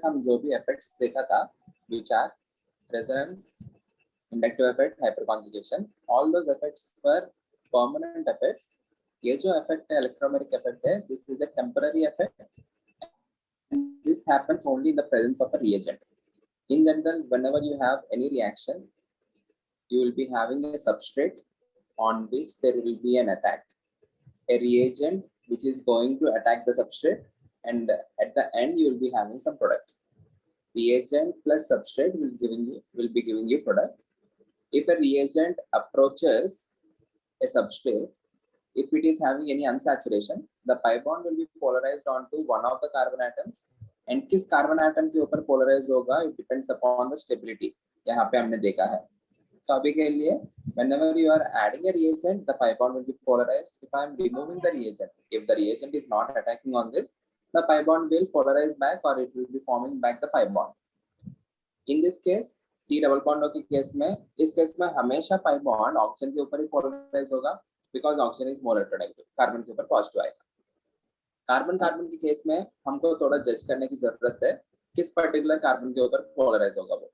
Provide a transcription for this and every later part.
हम जो भी इफेक्ट्स देखा था, which are resonance, inductive effect, hyperconjugation, all those effects were permanent effects. ये जो effect है electromagnetic effect है, this is a temporary effect and this happens only in the presence of a reagent. In general, whenever you have any reaction, you will be having a substrate on which there will be an attack, a reagent which is going to attack the substrate, and at the end you will be having some product. Reagent plus substrate will be giving you product. If a reagent approaches a substrate, if it is having any unsaturation, the pi bond will be polarized onto one of the carbon atoms, and किस carbon atom के ऊपर polarize होगा, it depends upon the stability. यहाँ पे हमने देखा है. So अभी के लिए, whenever you are adding a reagent, the pi bond will be polarized. If I am removing the reagent, if the reagent is not attacking on this, the pi bond will polarize back or it will be forming back the pi bond. In this case, C double bond के case में, इस case में हमेशा pi bond oxygen के ऊपर ही polarise होगा, because oxygen is more attractive, carbon के ऊपर पॉजिटिव आएगा. कार्बन कार्बन के केस में हमको थोड़ा जज करने की जरूरत है, किस पर्टिकुलर कार्बन के ऊपर पोलराइज होगा वो.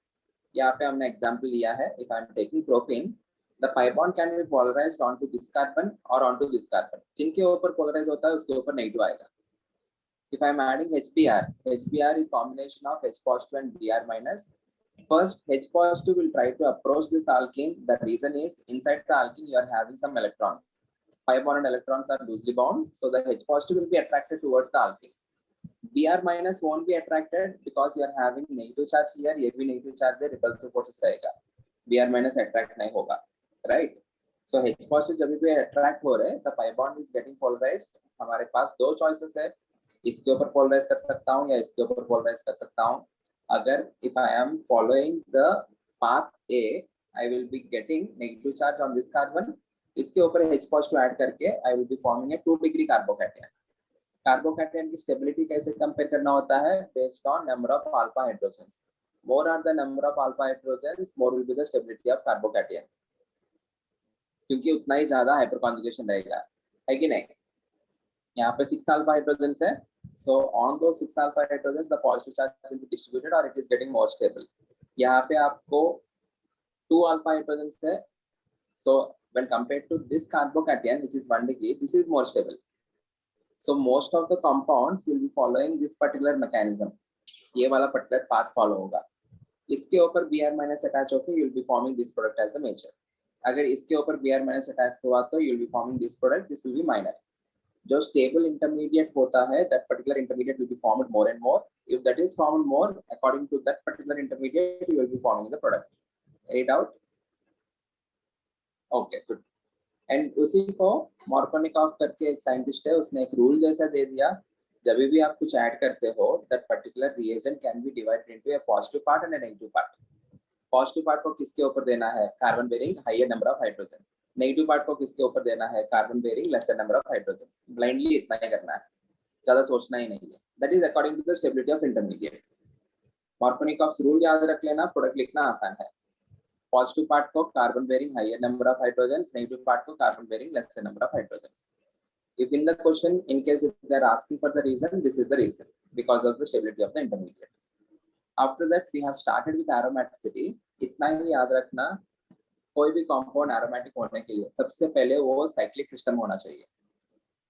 यहाँ पे हमने एग्जांपल लिया है, if I am taking propane, the pi bond can be polarized onto this carbon और ऑनटू दिस कार्बन. जिनके ऊपर पोलराइज होता है उसके ऊपर नेगेटिव आएगा. If I am adding HBr, HBr is combination of H positive and Br minus. First, H positive will try to approach this alkene. The reason is inside the alkene you are having some electrons. Pi bond and electrons are loosely bound, so the H positive will be attracted towards the alkene. Br minus won't be attracted because you are having negative charge here. ये भी negative charge है, repulsive forces रहेगा. Br minus attract नहीं होगा, right? So H positive जब भी attract हो रहे, the pi bond is getting polarized. हमारे पास दो choices है, इसके ऊपर पोलराइज कर सकता हूँ या इसके ऊपर पोलराइज कर सकता हूँ. अगर if I am following the path A, I will be getting negative charge on this carbon. इसके ऊपर H पॉजिटिव ऐड करके I will be forming a 2 degree carbocation. Carbocation की स्टेबिलिटी कैसे कंपेयर करना होता है, based on number of alpha hydrogens. More are the number of alpha hydrogens, more will be the stability of carbocation, क्योंकि उतना ही ज्यादा hyper conjugation रहेगा, है कि नहीं. यहाँ पे 6 अल्फा हाइड्रोजन्स है, so on those 6 alpha hydrogens the positive charge will be distributed or it is getting more stable. यहाँ पे आपको 2 alpha hydrogens है, so when compared to this carbocation which is 1 degree, this is more stable. So most of the compounds will be following this particular mechanism. ये वाला particular path follow होगा. इसके ऊपर Br minus attach होके you will be forming this product as the major. अगर इसके ऊपर Br minus attach हुआ तो you will be forming this product, this will be minor. जो स्टेबल इंटरमीडिएट होता है, that particular intermediate will be formed more and more. If that is formed more, according to that particular intermediate, you will be forming the product. Any doubt? Okay, good. And उसी को Markovnikov करके एक scientist है, उसने एक rule जैसा दे दिया, जब भी आप कुछ ऐड करते हो, that particular reagent can be divided into a positive part and a negative part. Positive part को किसके ऊपर देना है, carbon bearing higher number of hydrogens. Negative part को किसके ऊपर देना है, carbon bearing lesser number of hydrogens. Blindly इतना ही करना है, ज्यादा सोचना ही नहीं है. That is according to the stability of intermediate. Markovnikov's rule याद रख लेना, प्रोडक्ट लिखना आसान है. पॉजिटिव पार्ट को carbon bearing higher number of hydrogens, negative part को carbon bearing lesser number of hydrogens. If in the question, in case if they are asking for the reason, this is the reason, because of the stability of the intermediate. After that we have started with aromaticity. इतना ही याद रखना, कोई भी compound aromatic होने के लिए सबसे पहले वो साइक्लिक सिस्टम होना चाहिए.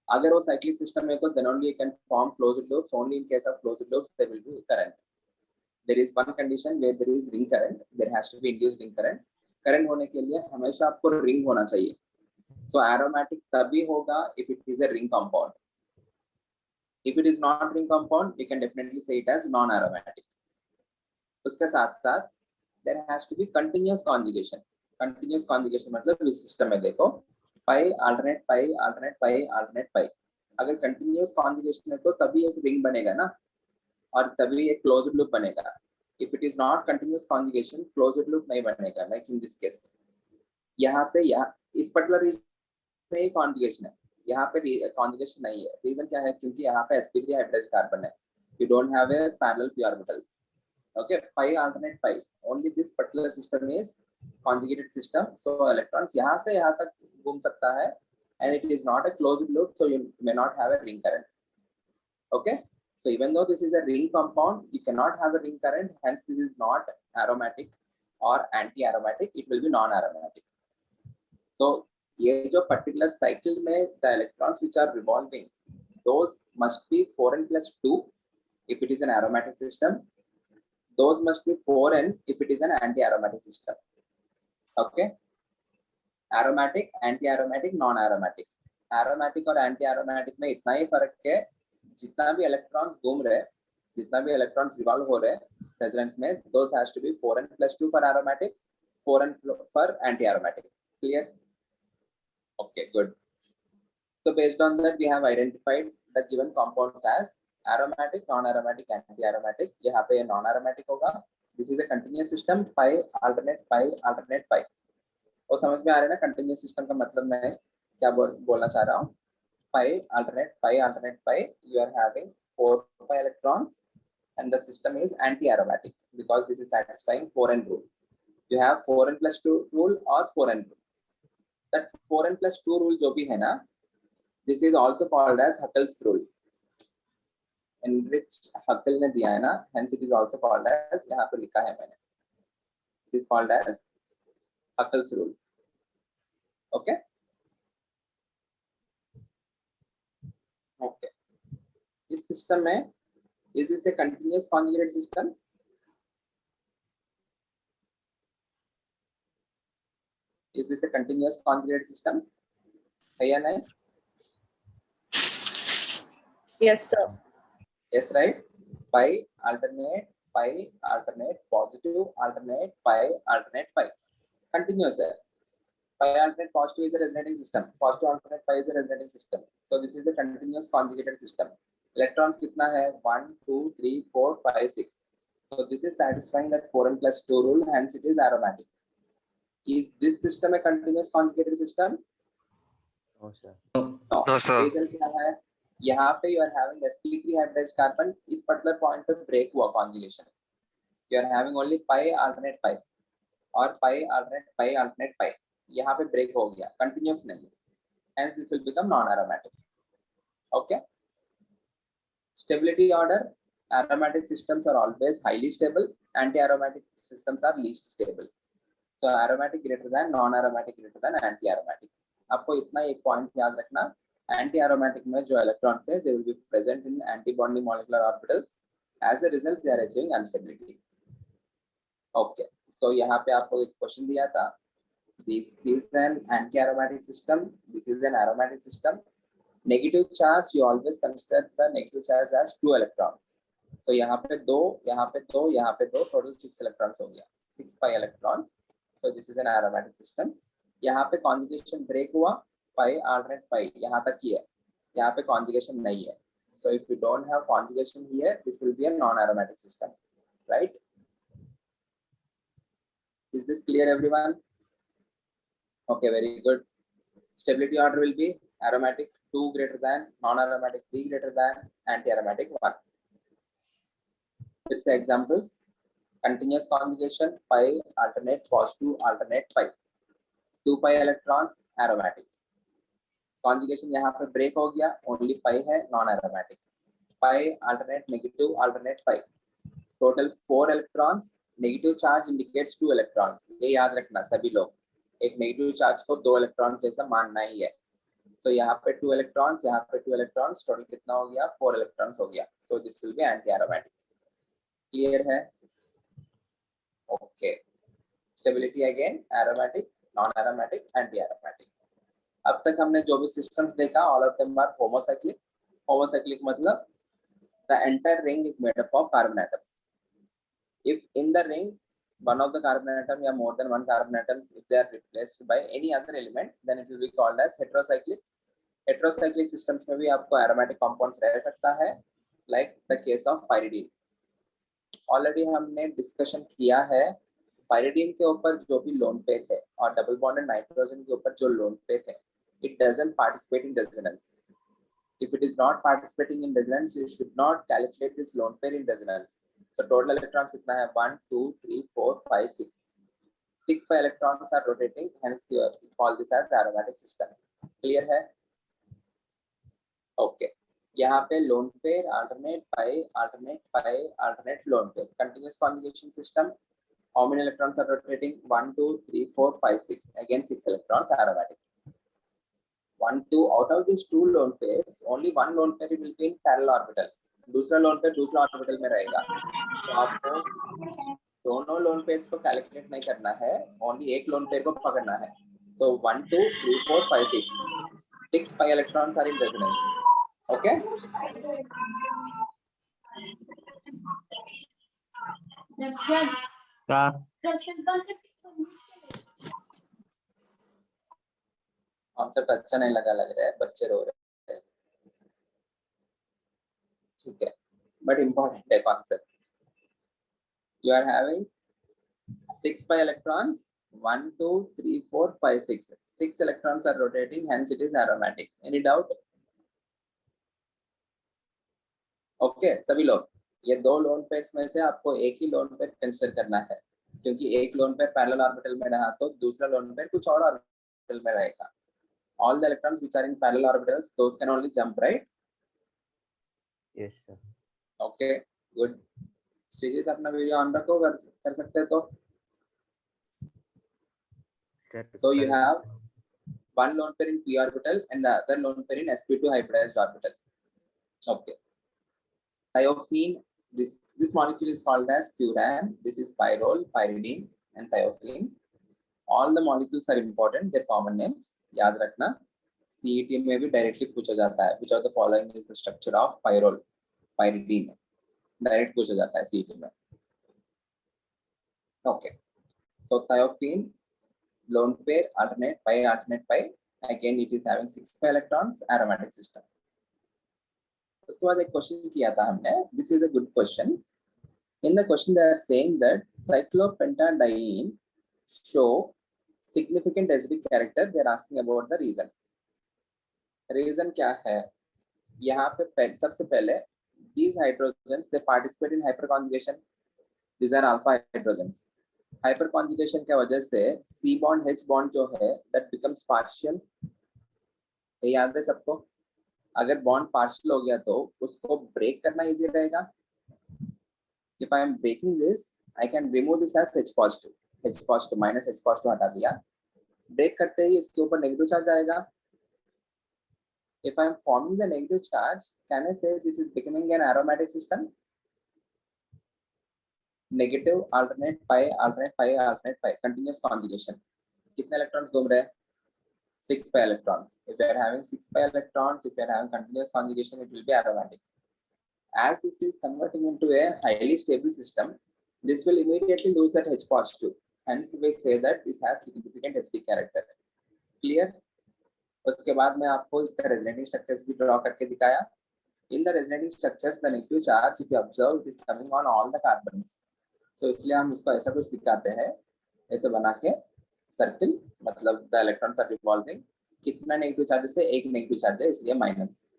अगर वो साइक्लिक सिस्टम है तो then only you can form closed loops. Only in case of closed loops there will be current. There is one condition where there is ring current, there has to be induced ring current. Current होने के लिए हमेशा आपको ring होना चाहिए. So aromatic तभी होगा if it is a ring compound. If it is not ring compound, we can definitely say it as non-aromatic. उसके साथ साथ there has to be continuous conjugation. Continuous conjugation मतलब इस सिस्टम में देखो, पाई alternate पाई alternate पाई alternate पाई. अगर continuous conjugation है तो तभी एक रिंग बनेगा ना, और तभी एक closed loop बनेगा. If it is not continuous conjugation, closed loop नहीं बनेगा. Like in this case, यहाँ से यहाँ इस पर्टिकुलर रीजन में conjugation है, यहाँ पे conjugation नहीं है. रीजन क्या है, क्योंकि यहाँ पे sp3 हाइड्रोजन कार्बन है. You don't have a parallel p orbital. Okay, pi alternate pi. Only this particular system is conjugated system. So electrons यहाँ से यहाँ तक घूम सकता है, and it is not a closed loop, so you may not have a ring current. Okay, So even though this is a ring compound, you cannot have a ring current, hence this is not aromatic or anti-aromatic, it will be non-aromatic. So ये जो particular cycle में the electrons which are revolving, those must be 4n plus 2 if it is an aromatic system. Those must be 4n if it is an anti-aromatic system. Okay. Aromatic, anti-aromatic, non-aromatic. Aromatic और anti-aromatic में इतना ही फर्क है, जितना भी electrons घूम रहे, जितना भी electrons revolve हो रहे resonance में, those has to be 4n plus 2 for aromatic, 4n for anti-aromatic. Clear? Okay, good. So based on that, we have identified the given compounds as aromatic, non-aromatic, anti-aromatic. यहाँ पे non-aromatic होगा. This is a continuous system, pi alternate pi alternate pi. और समझ में आ रहा है ना continuous system का मतलब मैं क्या बोलना चाह रहा हूँ? Pi alternate pi. You are having 4 pi electrons, and the system is anti-aromatic because this is satisfying 4n rule. You have 4n plus 2 rule or 4n rule. That 4n plus 2 rule जो भी है ना, this is also called as Huckel's rule. Enriched Huckel ने दिया है ना, hence it is also called as, यहाँ पे लिखा है मैंने, it is called as Huckel's rule. Okay. Okay. इस system में, is this a continuous conjugated system? Is this a continuous conjugated system? है या नहीं? Yes, sir. Yes, right. Pi alternate positive alternate pi alternate pi. Continuous है. Pi alternate positive is a resonating system. Positive alternate pi is a resonating system. So this is the continuous conjugated system. Electrons कितना है? 1, 2, 3, 4, 5, 6. So this is satisfying that 4n plus 2 rule. Hence it is aromatic. Is this system a continuous conjugated system? No, sir. No, sir. Reason क्या है? यहाँ पे you are having sp3 hybridized carbon. इस particular point पे break हुआ conjugation. You are having only pi alternate pi और pi alternate pi. यहाँ पे break हो गया, continuous नहीं. Hence this will become non-aromatic. Okay. Stability order. Aromatic systems are always highly stable. Anti-aromatic systems are least stable. So aromatic greater than, non-aromatic greater than anti-aromatic. आपको इतना एक point याद रखना. Anti-aromatic में जो electrons है, they will be present in antibonding molecular orbitals. As a result, they are achieving instability. Okay. So यहाँ पे आपको एक question दिया था. This is an anti-aromatic system. This is an aromatic system. Negative charge, you always consider the negative charge as 2 electrons. So यहाँ पे 2, यहाँ पे 2, यहाँ पे 2, total 6 electrons हो गया. 6 pi electrons. So this is an aromatic system. यहाँ पे conjugation break हुआ, pi alternate pi यहाँ तक ही है. यहाँ पे conjugation नहीं है. So if you don't have conjugation here, this will be a non-aromatic system, right? Is this clear, everyone? Okay, very good. Stability order will be aromatic 2 greater than, non-aromatic 3 greater than, anti-aromatic 1. Let's say examples. Continuous conjugation, pi alternate positive alternate pi. 2 pi electrons aromatic. Conjugation यहाँ पे break हो गया, only pi है non-aromatic. Pi alternate negative alternate pi. Total 4 electrons. Negative charge indicates 2 electrons. ये याद रखना सभी लोग. एक negative charge को 2 electrons जैसा मानना ही है. So यहाँ पे 2 electrons, यहाँ पे 2 electrons. Total कितना हो गया? 4 electrons हो गया. So this will be anti-aromatic. Clear है? Okay. Stability again, aromatic, non-aromatic, anti-aromatic. अब तक हमने जो भी systems देखा, all of them are homocyclic. Homocyclic मतलब the entire ring is made up of carbon atoms. If in the ring one of the carbon atom or more than one carbon atoms, if they are replaced by any other element, then it will be called as heterocyclic. Heterocyclic systems में भी आपको aromatic compounds रह सकता है, like the case of pyridine. Already हमने discussion किया है pyridine के ऊपर जो भी lone pair थे और double bonded nitrogen के ऊपर जो lone pair थे, it doesn't participate in resonance. If it is not participating in resonance, you should not calculate this lone pair in resonance. So total electrons कितना है? 1, 2, 3, 4, 5, 6. 6 pi electrons are rotating, hence you call this as the aromatic system. Clear है? Okay. यहाँ पे lone pair, alternate pi, alternate pi, alternate lone pair, continuous conjugation system. How many electrons are rotating? 1 2 3 4 5 6. Again 6 electrons aromatic. 1 2 out of these 2 lone pairs, only one lone pair will be in parallel orbital. दूसरा lone pair दूसरा orbital में रहेगा. तो आपको दोनों lone pairs को calculate नहीं करना है, only एक lone pair को पकड़ना है. So 1 2 3 4 5 6. 6 pi electrons are in resonance. Okay? Concept अच्छा नहीं लगा लग रहा है, बच्चे रो रहे हैं. ठीक है, बट इम्पोर्टेंट है concept. You are having 6 pi electrons. 1 2 3 4 5 6. 6 electrons are rotating, hence it is aromatic. Any doubt? Okay सभी लोग, ये दो लोन पेयर्स में से आपको एक ही लोन पेयर कंसीडर करना है, क्योंकि एक लोन पेयर पैरेलल ऑर्बिटल में रहा तो दूसरा लोन पेयर कुछ और ऑर्बिटल में रहेगा. All the electrons which are in parallel orbitals, those can only jump, right? Yes, sir. Okay, good. Sreejith अपना वीडियो ऑन रखो, कर सकते हैं तो. So you have one lone pair in p orbital and the other lone pair in sp2 hybridized orbital. Okay. Thiophene, this molecule is called as furan. This is pyrrole, pyridine, and thiophene. All the molecules are important. Their common names याद रखना. CET में भी directly पूछा जाता है. Which of the following is the structure of pyrrole, pyridine? Direct पूछा जाता है CET में. Okay. So thiophene, lone pair, alternate pi, alternate pi. Again, it is having 6 pi electrons, aromatic system. उसके बाद एक क्वेश्चन किया था हमने. This is a good question. In the question they are saying that cyclopentadiene show significant sp character. They are asking about the reason. Reason क्या है? यहाँ पे सबसे पहले these hydrogens they participate in hyperconjugation. These are alpha hydrogens. Hyperconjugation के वजह से C bond H bond जो है that becomes partial. ये याद है सबको? अगर बॉन्ड पार्शियल हो गया तो उसको ब्रेक करना इजी रहेगा. If I am breaking this, I can remove this as H positive. H positive minus H positive हटा दिया. ब्रेक करते ही इसके ऊपर नेगेटिव चार्ज आएगा. If I am forming the negative charge, can I say this is becoming an aromatic system? Negative alternate pi, alternate pi, alternate pi, continuous conjugation. कितने electrons घूम रहे हैं? 6 pi electrons. If you are having 6 pi electrons, if you are having continuous conjugation, it will be aromatic. As this is converting into a highly stable system, this will immediately lose that H positive. Hence, we say that this has significant sp character. Clear? उसके बाद मैं आपको इसका resonating structures भी draw करके दिखाया. In the resonating structures, the negative charge, if you observe, it is coming on all the carbons. So इसलिए हम उसको ऐसा कुछ दिखाते हैं, ऐसे बना के सर्किल, मतलब the electrons are revolving. कितना नेगेटिव चार्ज से? एक नेगेटिव चार्ज है, इसलिए minus.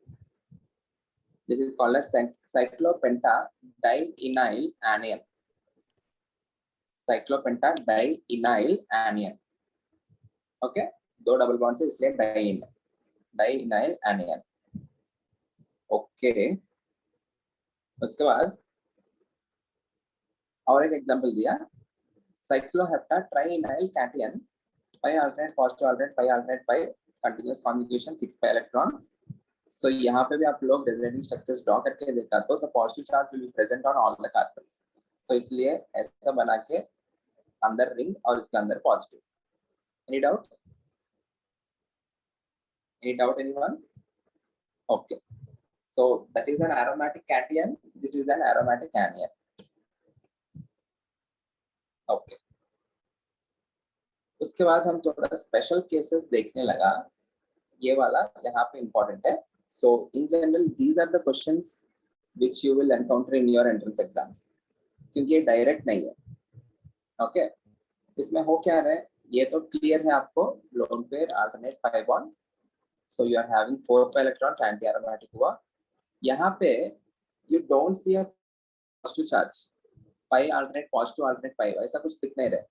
This is called as cyclopentadienyl anion. Cyclopentadienyl anion. Okay, दो डबल बॉन्ड से इसलिए डाइइनाइल anion. Okay. उसके बाद और एक एग्जांपल दिया. Cycloheptatrienoyl cation, pi alternate positive alternate pi alternate pi, continuous conjugation, 6 pi electrons. So यहाँ पे भी आप लोग resonating structures draw करके देखा तो the positive charge will be present on all the carbons. So इसलिए ऐसा बना के अंदर रिंग और इसके अंदर positive. Any doubt? Any doubt anyone? Okay. So that is an aromatic cation. This is an aromatic anion. Okay. उसके बाद हम थोड़ा स्पेशल केसेस देखने लगा. ये वाला यहाँ पे इम्पोर्टेंट है. So in general, these are the questions which you will encounter in your entrance exams. क्योंकि ये डायरेक्ट नहीं है. Okay. इसमें हो क्या रहा है? ये तो क्लियर है आपको. Lone pair, alternate pi bond. So you are having 4 pi electrons, anti-aromatic हुआ. यहाँ पे you don't see a positive charge. Pi alternate positive alternate pi, ऐसा कुछ दिख नहीं रहा.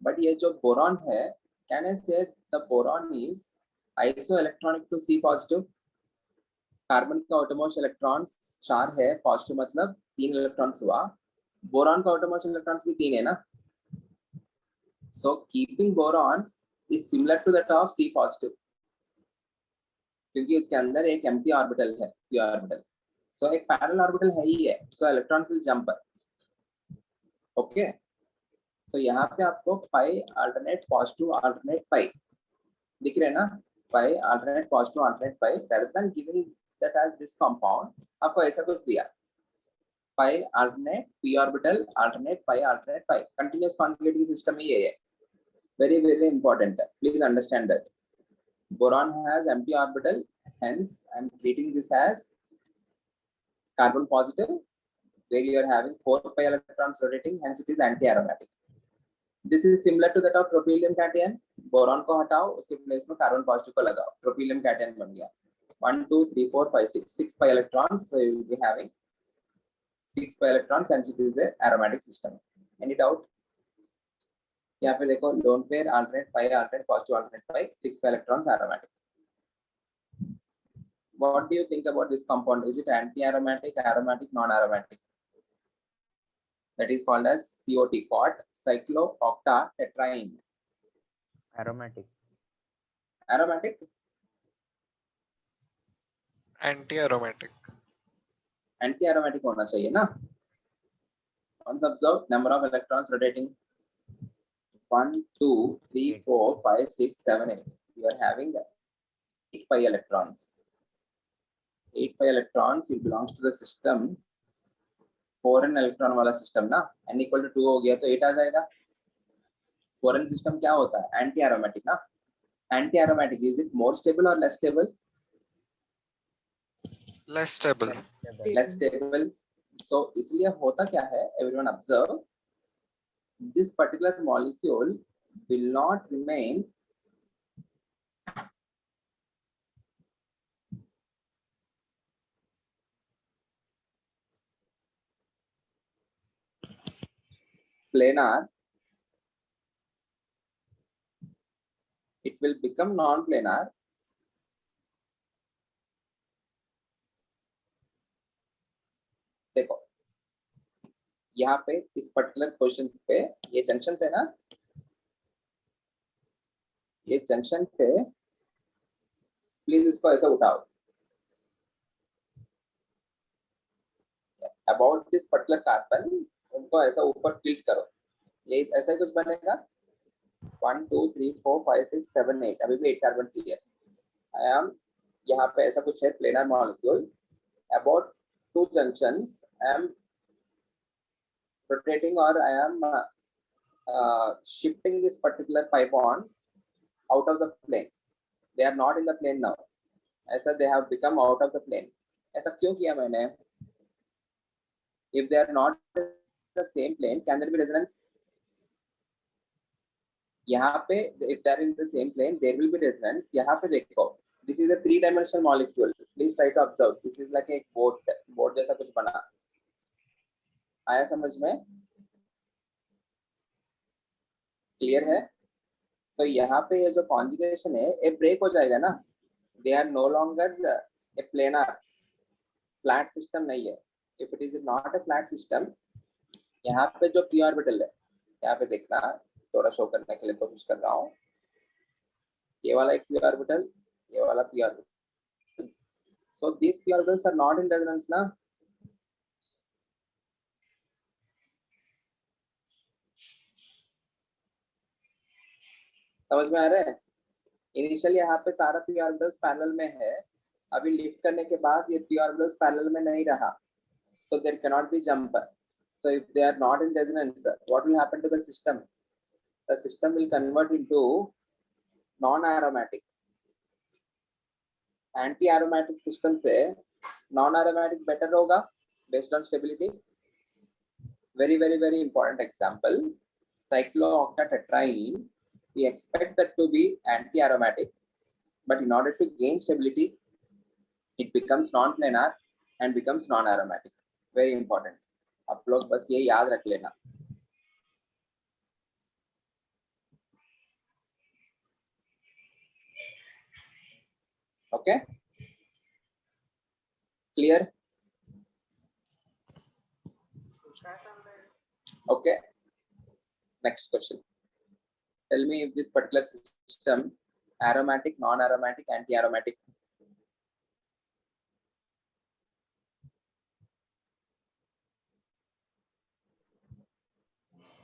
But ये जो boron है, can I say the boron is isoelectronic to C positive? Carbon का आउटरमोस्ट इलेक्ट्रॉन्स 4 है, पॉजिटिव मतलब 3 इलेक्ट्रॉन्स हुआ। बोरॉन का आउटरमोस्ट इलेक्ट्रॉन्स भी 3 है ना, so keeping boron is similar to that of C positive, क्योंकि उसके अंदर एक एम्प्टी ऑर्बिटल है, पी ऑर्बिटल, सो एक पैरेलल ऑर्बिटल है ही है, so electrons will jump. Okay, so यहाँ पे आपको pi alternate positive alternate pi दिख रहे हैं ना, pi alternate positive alternate pi, rather than giving that as this compound आपको ऐसा कुछ दिया, पाई alternate P orbital alternate pi alternate पाई, कंटिन्यूअस कॉन्जुगेटिंग सिस्टम ही है, very very important, please understand that. Boron has empty orbital, hence I'm treating this as carbon positive, where you are having 4 pi electrons rotating, hence it is anti-aromatic. This is similar to that of tropylium cation. Boron को हटाओ, उसके place में carbon positive को लगाओ, ट्रोपिलियम cation बन गया। 1 2 3 4 5 6 pi electrons, so you will be having 6 pi electrons and it is the aromatic system. Any doubt? यहाँ पे देखो lone pair alternate pi alternate positive alternate pi 6 pi electrons aromatic. What do you think about this compound? Is it anti-aromatic, aromatic, non-aromatic? That is called as COT, cot cyclooctatetraene. Aromatic. Aromatic? Anti-aromatic. Anti-aromatic होना चाहिए ना? Once observe number of electrons rotating 1 2 3 4 5 6 7 8. You are having 8 pi electrons. 8 pi electrons, it belongs to the system 4n electron वाला system ना, n equal to 2 हो गया तो 8 आ जाएगा। 4n system क्या होता है? Anti-aromatic ना? Anti-aromatic, is it more stable or less stable? Less stable. Less stable. So इसलिए होता क्या है? Everyone observe. This particular molecule will not remain planar. It will become non-planar. देखो यहाँ पे इस पर्टिकुलर क्वेश्चन पे ये जंक्शन है ना, ये जंक्शन पे प्लीज इसको ऐसा उठाओ, अबाउट दिस पर्टिकुलर कार्बन उनको ऐसा ऊपर टिल्ट करो, ये ऐसा ही कुछ बनेगा। 1 2 3 4 5 6 7 8, अभी भी 8 कार्बन सी है। आई एम यहाँ पे ऐसा कुछ है planar molecule, about 2 junctions I am rotating or I am shifting this particular pi bond out of the plane. They are not in the plane now. ऐसा they have become out of the plane. ऐसा क्यों किया मैंने? If they are not in the same plane, can there be resonance? यहाँ पे if they are in the same plane, there will be resonance. यहाँ पे देखो, this is a 3-dimensional molecule. Please try to observe. This is like a boat जैसा कुछ बना, आया समझ में? क्लियर है? सो यहाँ पे ये जो कॉन्जुगेशन है ये ब्रेक हो जाएगा ना, they are no longer a planar, flat system नहीं है। If it is not a flat system, यहाँ पे जो पी ऑर्बिटल है, यहाँ पे देखना, थोड़ा शो करने के लिए कोशिश कर रहा हूँ, ये वाला एक पी ऑर्बिटल, ये वाला p orbital, so this p orbitals are not in resonance ना। समझ में आ रहा है? इनिशियली यहाँ पे सारा पी ऑर्बिटल्स पैरेलल में है, अभी लिफ्ट करने के बाद ये पी ऑर्बिटल्स पैरेलल में नहीं रहा, so there cannot be jump. So if they are not in resonance, what will happen to the system? The system will convert into non-aromatic. Anti-aromatic system से non-aromatic better होगा based on stability. Very very very important example, cyclooctatetraene. We expect that to be anti-aromatic, but in order to gain stability, it becomes non-planar and becomes non-aromatic. Very important. आप लोग बस ये याद रख लेना। Okay, Clear? Okay. Next question. Tell me if this particular system aromatic, non-aromatic, anti-aromatic.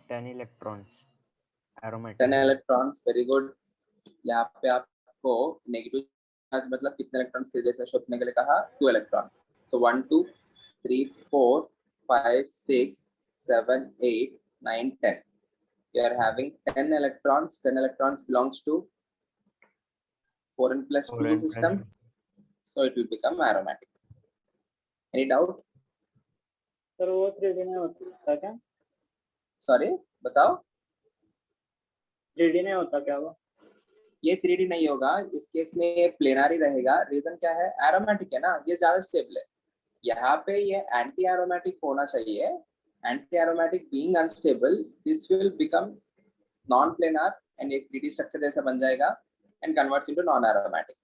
Ten electrons. Aromatic. 10 electrons, very good. यहाँ पे आपको नेगेटिव चार्ज मतलब कितने इलेक्ट्रॉन्स के जैसे शोधने के लिए कहा 2 electrons. So 1 2 3 4 5 6 7 8 9 10. You are having 10 electrons. 10 electrons belongs to 4n plus 2 system. So it will become aromatic. Any doubt? Sir वो 3D में होता क्या? Sorry, बताओ. 3D नहीं होता क्या वो? ये 3D नहीं होगा. इस केस में ये प्लेनरी रहेगा. रीजन क्या है? एरोमेटिक है ना, ये ज्यादा स्टेबल है. यहाँ पे ये एंटी एरोमेटिक होना चाहिए. Anti aromatic being unstable, this will become non planar and एक 3D स्ट्रक्चर जैसा बन जाएगा and converts into non aromatic.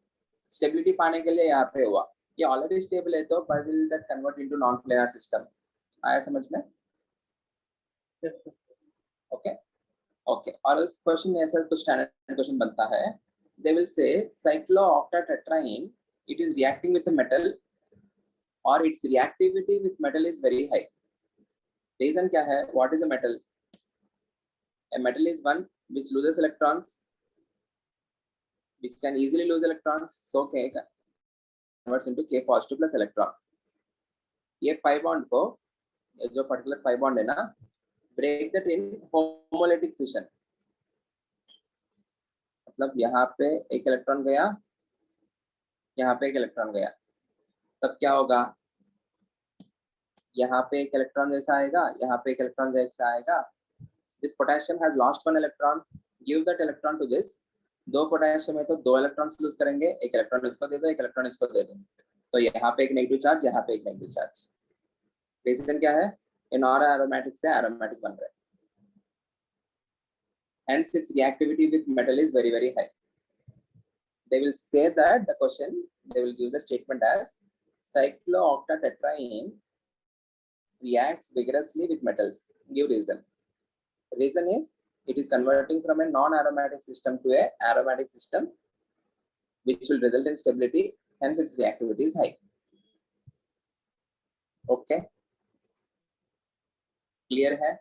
Stability पाने के लिए यहाँ पे हुआ. ये ऑलरेडी स्टेबल है तो why will that convert into non planar system? आया समझ में? Okay okay. और इस क्वेश्चन में ऐसा कुछ स्टैंडर्ड क्वेश्चन बनता है. They will say cyclooctatetraene, it is reacting with the metal or its reactivity with metal is very high. Reason क्या है? What is a metal? A metal is one which loses electrons, which can easily lose electrons, so K converts into K positive plus electron. ये pi bond को, ये जो particular pi bond है ना, break that in homolytic fission. मतलब यहाँ पे एक इलेक्ट्रॉन गया, यहाँ पे एक इलेक्ट्रॉन गया, तब क्या होगा? यहाँ पे एक इलेक्ट्रॉन जैसा आएगा, यहाँ पे एक इलेक्ट्रॉन जैसा आएगा. This potassium has lost one electron. Give that electron to this. दो पोटेशियम है तो दो इलेक्ट्रॉन्स लूज करेंगे. एक इलेक्ट्रॉन इसको दे दो, एक इलेक्ट्रॉन इसको दे दो. तो यहाँ पे एक नेगेटिव चार्ज, यहाँ पे एक नेगेटिव चार्ज. रीजन क्या है? ये नॉन एरोमेटिक से एरोमेटिक बन रहा है. Hence its reactivity with metal is very very high. They will say that the question, they will give the statement as cyclooctatetraene reacts vigorously with metals. Give reason. Reason is it is converting from a non-aromatic system to a aromatic system, which will result in stability. Hence its reactivity is high. Okay, clear है?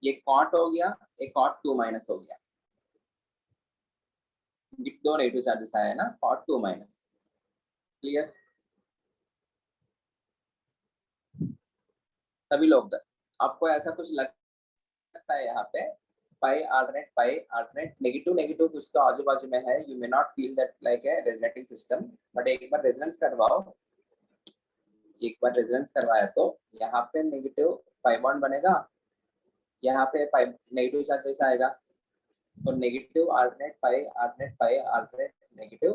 ये cot हो गया, एक cot 2 minus हो गया. दो negative charges आए हैं ना, कॉट 2 माइनस. क्लियर? सभी लोग आपको ऐसा कुछ लगता है यहाँ पे पाई अल्टरनेट नेगेटिव नेगेटिव कुछ तो आजू बाजू में है. You may not feel that like a resonating system, but एक बार रेजोनेंस करवाओ, एक बार रेजोनेंस करवाया तो यहाँ पे नेगेटिव पाई बॉन्ड बनेगा, यहाँ पे पाई नेगेटिव चार्ज जैसा आएगा. तो negative alternate alternate negative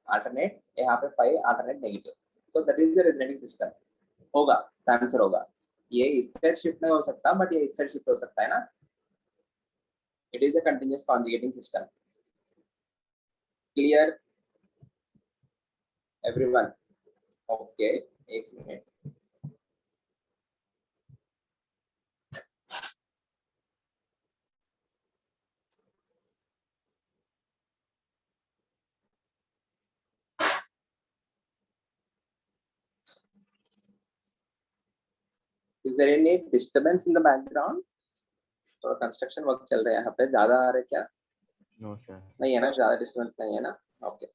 alternate, यहाँ पे पाई अल्टरनेट नेगेटिव. तो that is the resonating system. होगा, ट्रांसफर होगा. ये इस साइड शिफ्ट नहीं हो सकता, बट ये इस साइड शिफ्ट हो सकता है ना. It is a continuous conjugating system. Clear everyone? Okay, एक minute. Is there any disturbance in the background? तो कंस्ट्रक्शन वर्क चल रहा है यहाँ पे. ज्यादा आ रहा है क्या? No sir. नहीं है ना, ज्यादा डिस्टर्बेंस नहीं है ना. ओके.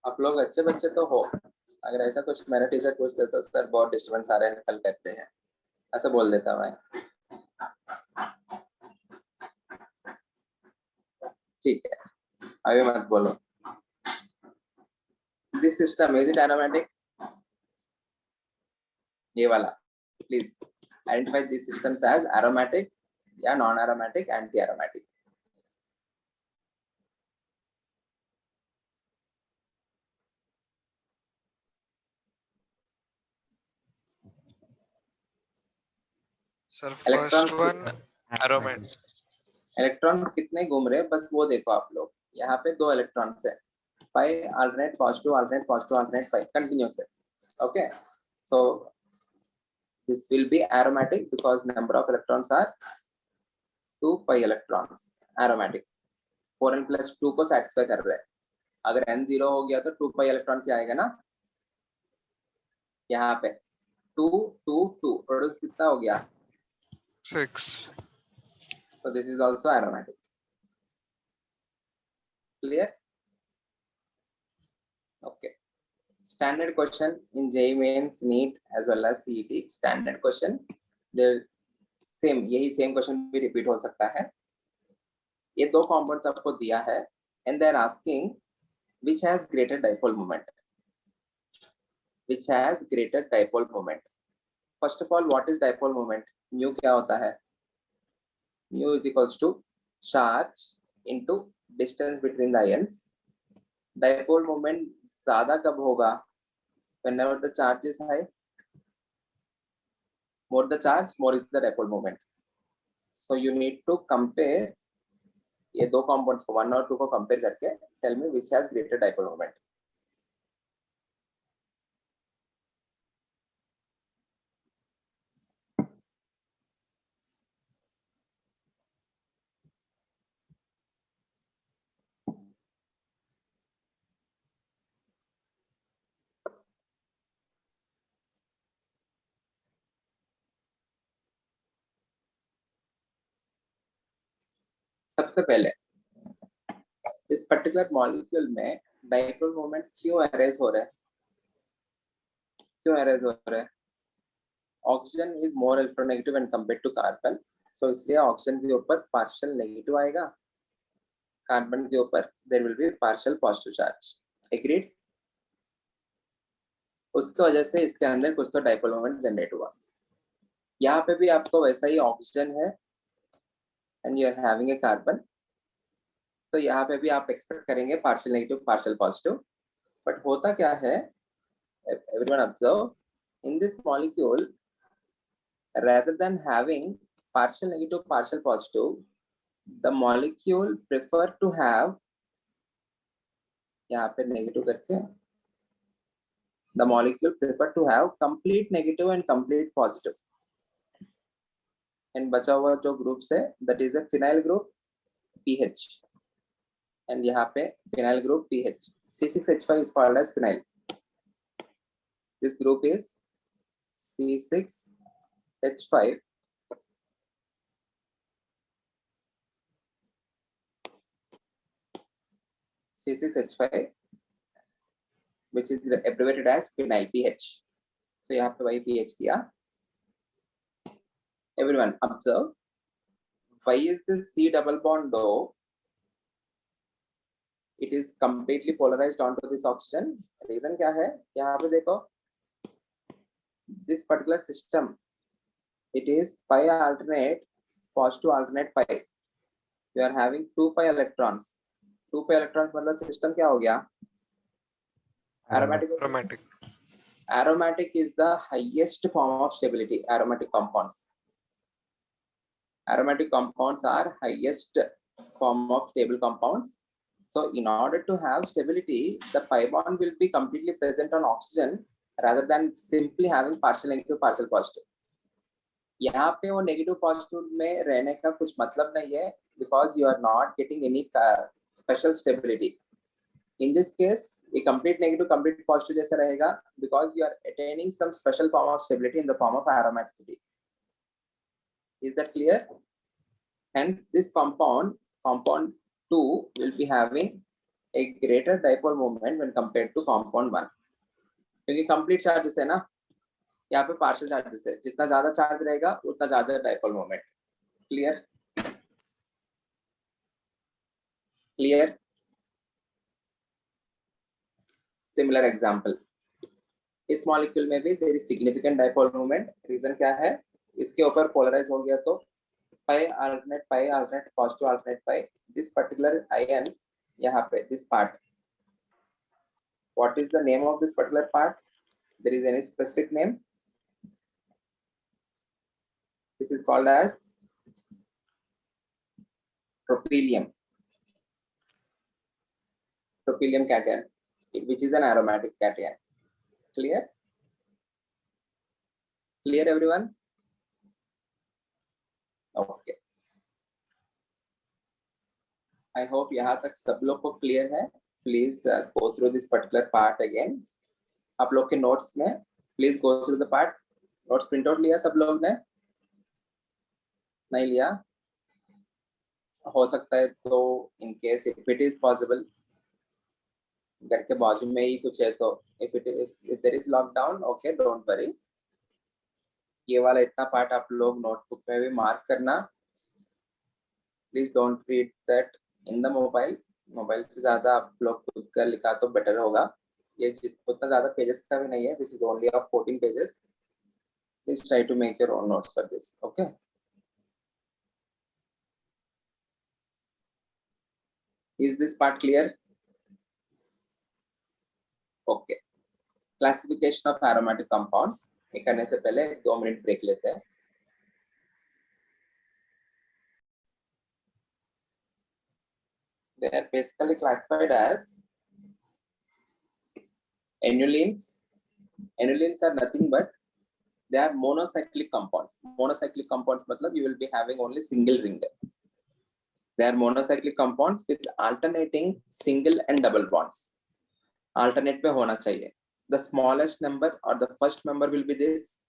आप लोग अच्छे बच्चे तो हो. अगर ऐसा कुछ मेरा टीचर पूछते तो सर बहुत डिस्टर्बेंस आ रहे हैं, कल कहते हैं, ऐसा बोल देता मैं. ठीक है, अभी मत बोलो. This system is it aromatic? ये वाला please identify this systems as aromatic या non aromatic, anti aromatic. Sir, Electrons first one aromatic. Electrons कितने घूम रहे हैं बस वो देखो आप लोग। यहाँ पे 2 इलेक्ट्रॉन्स है, पाई अल्टरनेट पॉजिटिव अल्टरनेट पाई कंटिन्यूस है। Okay, so this will be aromatic because number of electrons are 2 pi electrons aromatic। 4n plus 2 को satisfy कर रहे हैं। अगर n 0 हो गया तो 2 pi electrons ही आएगा ना। यहाँ पे 2 2 2 टोटल कितना हो गया 6. so this is also aromatic। clear? okay, standard question in JEE Mains, NEET as well as CET standard question same, यही सेम क्वेश्चन भी रिपीट हो सकता है। ये 2 कंपाउंड्स आपको दिया है and they are asking which has greater dipole moment, which has greater dipole moment. First of all what is dipole moment? Mu क्या होता है? Mu is equals to charge into distance between the ions. Dipole moment ज्यादा कब होगा? Whenever the charge is high, more the charge more is the dipole moment। so you need to compare ये 2 compounds को 1 और 2 को compare करके tell me which has greater dipole moment। सबसे पहले इस पर्टिकुलर मॉलिक्यूल में डाइपोल मोमेंट क्यों अरेज हो रहा है? क्यों अरेज हो रहा है? Oxygen is more electronegative and compared to carbon, so इसलिए ऑक्सीजन के ऊपर पार्शियल नेगेटिव आएगा, कार्बन के ऊपर there will be partial positive charge. Agreed? उसकी वजह से इसके अंदर कुछ तो डाइपोल मोमेंट जनरेट हुआ। यहाँ पे भी आपको वैसा ही ऑक्सीजन है and you are having a carbon, तो यहाँ पे भी आप एक्सपेक्ट करेंगे partial negative partial positive. But होता क्या है, everyone observe, in this molecule rather than having partial negative partial positive, the molecule prefer to have, यहाँ पे नेगेटिव करके, the molecule prefer to have complete negative and complete positive। and बचा हुआ जो groups है that is a phenyl group PH, and यहाँ पे phenyl group PH। C6H5 is called as phenyl। this group is C6H5 C6H5 which is abbreviated as phenyl PH। so यहाँ पे वही PH किया। everyone observe, why is this C double bond though it is completely polarized onto this oxygen? reason क्या है? यहाँ पे देखो, this particular system it is pi alternate positive alternate pi, you are having 2 pi electrons। 2 pi electrons मतलब system क्या हो गया? aromatic। Aromatic. aromatic is the highest form of stability। aromatic compounds are highest form of stable compounds। so in order to have stability, the pi bond will be completely present on oxygen rather than simply having partial negative partial positive। यहाँ पे वो negative positive में रहने का कुछ मतलब नहीं है, because you are not getting any special stability। in this case a complete negative complete positive जैसा रहेगा because you are attaining some special form of stability in the form of aromaticity। is that clear? hence this compound 2 will be having a greater dipole moment when compared to compound 1, क्योंकि complete charges है ना, यहाँ पे partial charges है, जितना ज्यादा charge रहेगा उतना ज्यादा dipole moment. Clear? Clear? Similar example, इस मॉलिक्यूल में भी there is significant dipole moment. Reason क्या है? इसके ऊपर पोलराइज हो गया तो pi alternate positive alternate pi, this particular ion यहाँ पे this part, what is the name of this particular part? There is any specific name? This is called as Tropylium. Tropylium cation, which is an aromatic cation. Clear? Clear everyone? Okay. I hope यहाँ तक सब लोग को clear है. Please go through this particular part again. आप लोग के notes में please go through the part. Notes print out लिया सब लोग ने? नहीं लिया? हो सकता है तो in case if it is possible, घर के बाजू में ही कुछ है तो if there is lockdown, okay, don't worry. ये वाला इतना पार्ट आप लोग नोटबुक में भी मार्क करना. Please don't read that in the mobile से ज्यादा आप लोग खुद का लिखा तो बेटर होगा. ये उतना ज्यादा पेजेस का भी नहीं है. This is only of 14 pages. Please try to make your own notes for this. Okay. Is this part clear? Okay. Classification of aromatic compounds. ये करने से पहले 2 मिनट ब्रेक लेते हैं. They are basically classified as annulenes. Annulenes are nothing but they are monocyclic compounds. Monocyclic compounds matlab you will be having only single ring. They are monocyclic compounds with alternating single and double bonds. Alternate पे होना चाहिए. The smallest number or the first member will be this.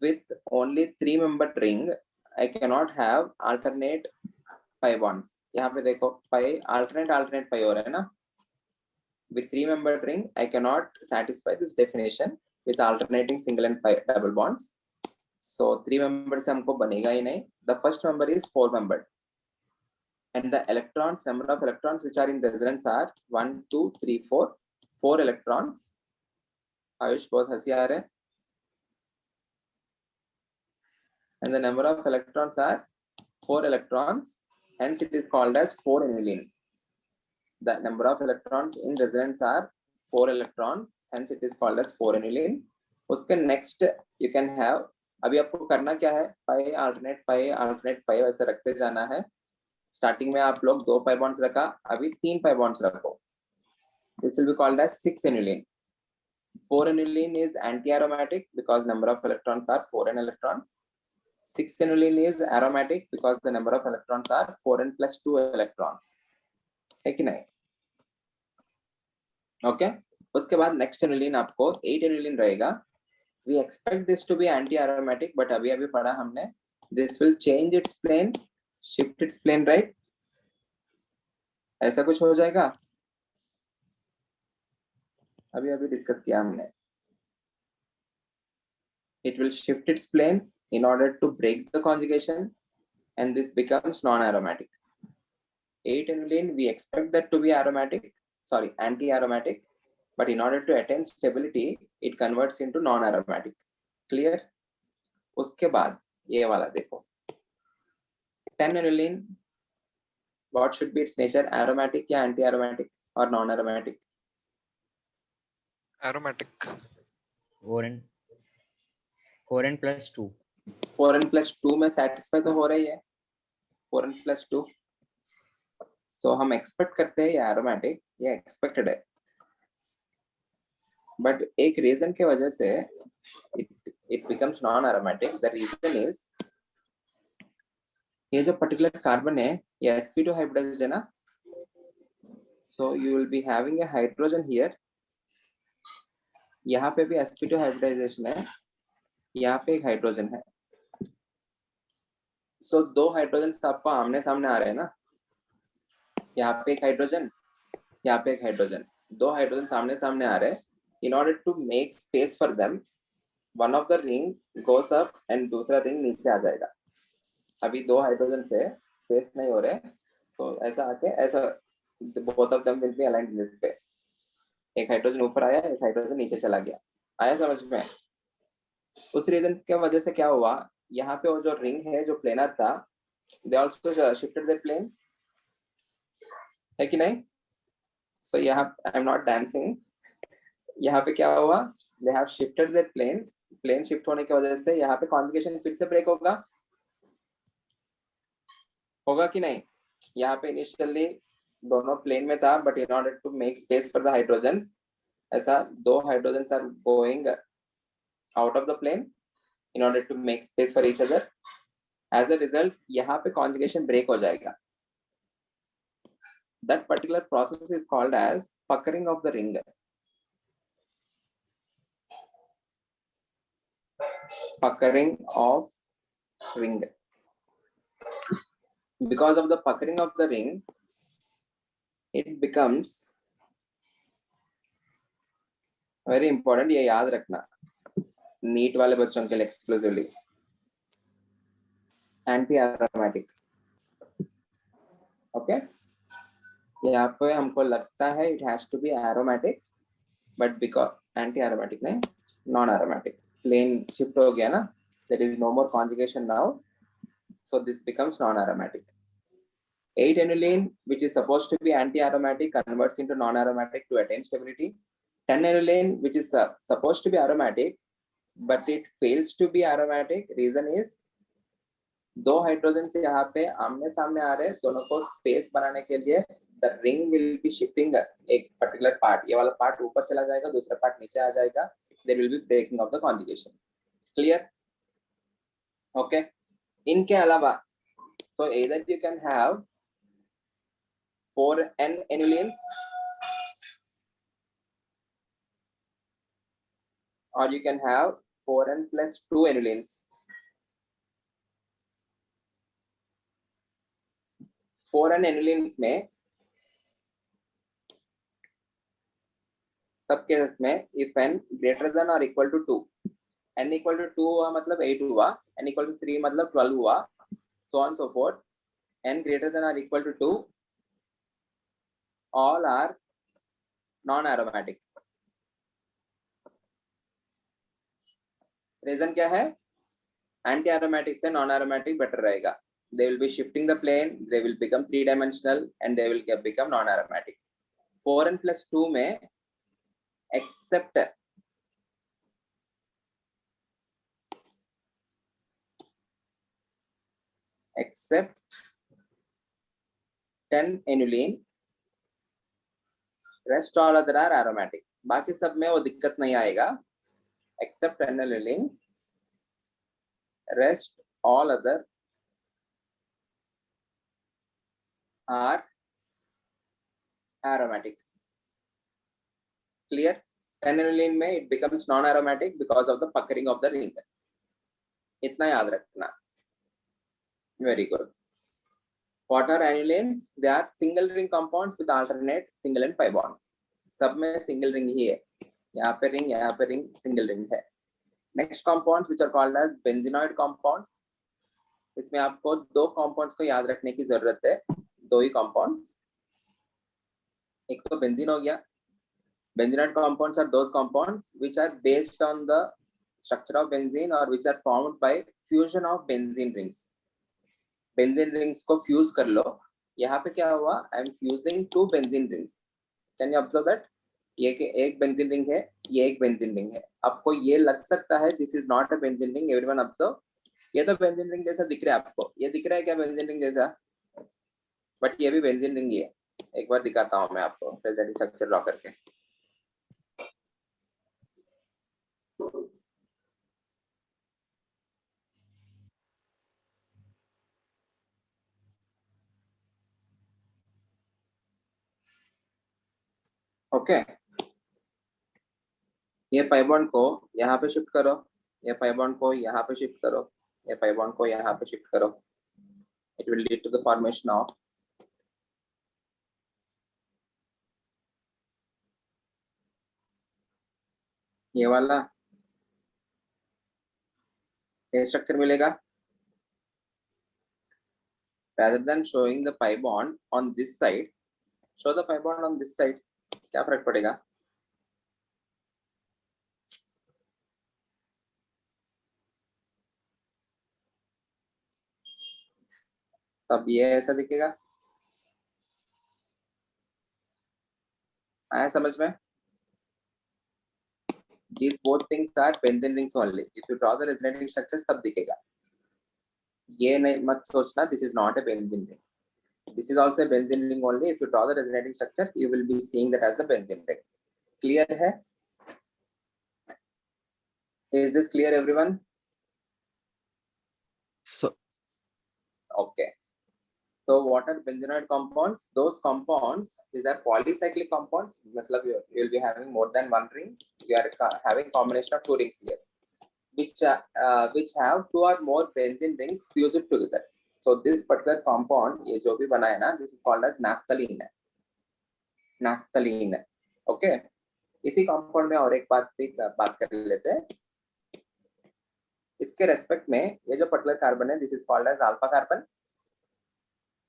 With only 3-membered ring, I cannot have alternate pi bonds. यहाँ पे देखो pi alternate pi हो रहा है ना. With 3-membered ring, I cannot satisfy this definition with alternating single and pi double bonds. So 3 members से हमको बनेगा ही नहीं. The first member is 4-membered. And the electrons, number of electrons which are in resonance are 1, 2, 3, 4. 4 electrons. Ayush बहुत हंसी आ रहे हैं. And the number of electrons are 4 electrons. Hence it is called as 4-annuline. The number of electrons in resonance are 4 electrons. Hence it is called as 4-annuline. उसके next you can have. अभी आपको करना क्या है? pi alternate pi वैसे रखते जाना है. स्टार्टिंग में आप लोग 2 pi bonds रखा. अभी 3 pi bonds रखो. This will be called as 6-annuline. 4-annuline is anti-aromatic because number of electrons are 4n electrons. 6-annuline is aromatic because the number of electrons are 4n plus 2 electrons. है कि नहीं? Okay. उसके बाद next annuline आपको 8-annuline रहेगा. We expect this to be anti-aromatic, but अभी पढ़ा हमने. This will change its plane, shift its plane, right? ऐसा कुछ हो जाएगा. अभी डिस्कस किया हमने. It will shift its plane in order to break the conjugation, and this becomes non-aromatic. 8-annuline, we expect that to be anti-aromatic, but in order to attain stability, it converts into non-aromatic. Clear? उसके बाद ये वाला देखो. 10-annuline, what should be its nature? Aromatic या anti-aromatic or non-aromatic? Aromatic. 4n plus 2. 4n plus 2 में satisfy तो हो रही है. 4n plus 2. So हम expect करते हैं ये aromatic, ये expected है. But एक reason के वजह से it becomes non-aromatic. The reason is ये जो particular carbon है ये sp2 hybridized है ना. So you will be having a hydrogen here. यहाँ पे भी sp2 hybridization है. यहाँ पे एक हाइड्रोजन है. So 2 हाइड्रोजन आपको आमने सामने आ रहे हैं ना. यहाँ पे एक हाइड्रोजन, यहाँ पे एक हाइड्रोजन. 2 हाइड्रोजन सामने सामने आ रहे हैं. In order to make space for them, one of the ring goes up and दूसरा रिंग नीचे आ जाएगा. अभी 2 हाइड्रोजन से स्पेस नहीं हो रहे, तो ऐसा आके ऐसा both of them will be aligned in this way. एक हाइड्रोजन ऊपर आया, एक हाइड्रोजन नीचे चला गया. आया समझ में? उस रीजन की वजह से क्या हुआ, यहाँ पे वो जो रिंग है जो प्लेनर था, they also shifted their plane, है कि नहीं? So यहाँ I'm not dancing. यहाँ पे क्या हुआ, they have shifted their plane. Plane shift होने की वजह से यहाँ पे कॉन्जुगेशन फिर से ब्रेक होगा. होगा कि नहीं? यहाँ पे इनिशियली दोनों प्लेन में था, but in order to make space for the hydrogens, ऐसा दो hydrogens are going out of the plane in order to make space for each other. As a result यहाँ पे कॉन्जुगेशन ब्रेक हो जाएगा. That particular process is called as puckering of the ring. Puckering of ring. Because of the puckering of the ring, it becomes very important. ये याद रखना NEET वाले बच्चों के लिए एक्सक्लूसिवली. Anti aromatic. ओके, यहाँ पे हमको लगता है it has to be aromatic, but because anti aromatic नहीं, नॉन एरोमेटिक. प्लेन शिफ्ट हो गया ना, there is no more conjugation now, so this becomes non-aromatic. 8-aniline, which is supposed to be anti-aromatic, converts into non-aromatic to attain stability. 10-aniline, which is supposed to be aromatic, but it fails to be aromatic. Reason is दो hydrogen से यहाँ पे आमने सामने आ रहे हैं, दोनों को स्पेस बनाने के लिए the ring will be shifting एक particular part. ये वाला पार्ट ऊपर चला जाएगा, दूसरा पार्ट नीचे आ जाएगा. There will be breaking of the conjugation. Clear? Okay. इनके अलावा so either you can have 4n anilines or you can have 4n plus 2 anilines. 4n anilines में सब केसेस में if n greater than or equal to 2, n equal to 2 हुआ मतलब 8 हुआ, n equal to 3 मतलब 12 हुआ, so on so forth. n greater than or equal to 2, all are non-aromatic. Reason क्या है? एंटी एरोमेटिक से नॉन एरोमेटिक बेटर रहेगा. They will be shifting the plane, they will become 3-dimensional and they will become non-aromatic. 4n plus 2 में except except 10-aniline, rest all other are aromatic. बाकी सब में वो दिक्कत नहीं आएगा. Except 10-aniline, rest all other are aromatic. Clear? 10-aniline में it becomes non-aromatic because of the puckering of the ring. इतना याद रखना. Very good. What are anilines? They are single ring compounds with alternate single and pi bonds. सब में single ring ही है. यहाँ पे ring, single ring है. Next compounds which are called as benzenoid compounds. इसमें आपको दो compounds को याद रखने की जरूरत है. दो ही compounds. एक तो benzene हो गया. Benzenoid compounds are those compounds which are based on the structure of benzene or which are formed by fusion of benzene rings. Benzene rings को fuse कर लो. यहाँ पे क्या हुआ? I am fusing two benzene rings. Can you observe that? ये एक benzene ring है, ये एक benzene ring है. आपको ये लग सकता है this is not a benzene ring. Everyone observe. ये तो benzene ring जैसा दिख रहा है आपको. ये दिख रहा है क्या benzene ring जैसा? But ये भी benzene ring ही है. एक बार दिखाता हूँ मैं आपको प्रेजेंट स्ट्रक्चर ड्रॉ करके. ओके, ये पाई बॉन्ड को यहाँ पे शिफ्ट करो, ये पाई बॉन्ड को यहाँ पे शिफ्ट करो, ये पाई बॉन्ड को यहाँ पे शिफ्ट करो. It will lead to the formation of ये वाला ये स्ट्रक्चर मिलेगा. rather than showing the pi bond on this side, show the pi bond on this side. क्या फर्क पड़ेगा? तब ये ऐसा दिखेगा. आया समझ में? These both things are benzene rings only. If you draw the resonating structures तब दिखेगा. ये नहीं मत सोचना, this is not a benzene ring. This is also a benzene ring only. If you draw the resonating structure, you will be seeing that as the benzene ring. Clear है? Is this clear, everyone? So, Okay. So what are benzenoid compounds? Those compounds, these are polycyclic compounds. मतलब you will be having more than one ring. You are having combination of two rings here, which have two or more benzene rings fused together. So this particular compound, ये जो भी बना है ना, this is called as naphthalene. Naphthalene. Okay. इसी compound में और एक बात कर लेते हैं. इसके रेस्पेक्ट में ये जो पर्टिकुलर कार्बन है, this is called as alpha carbon.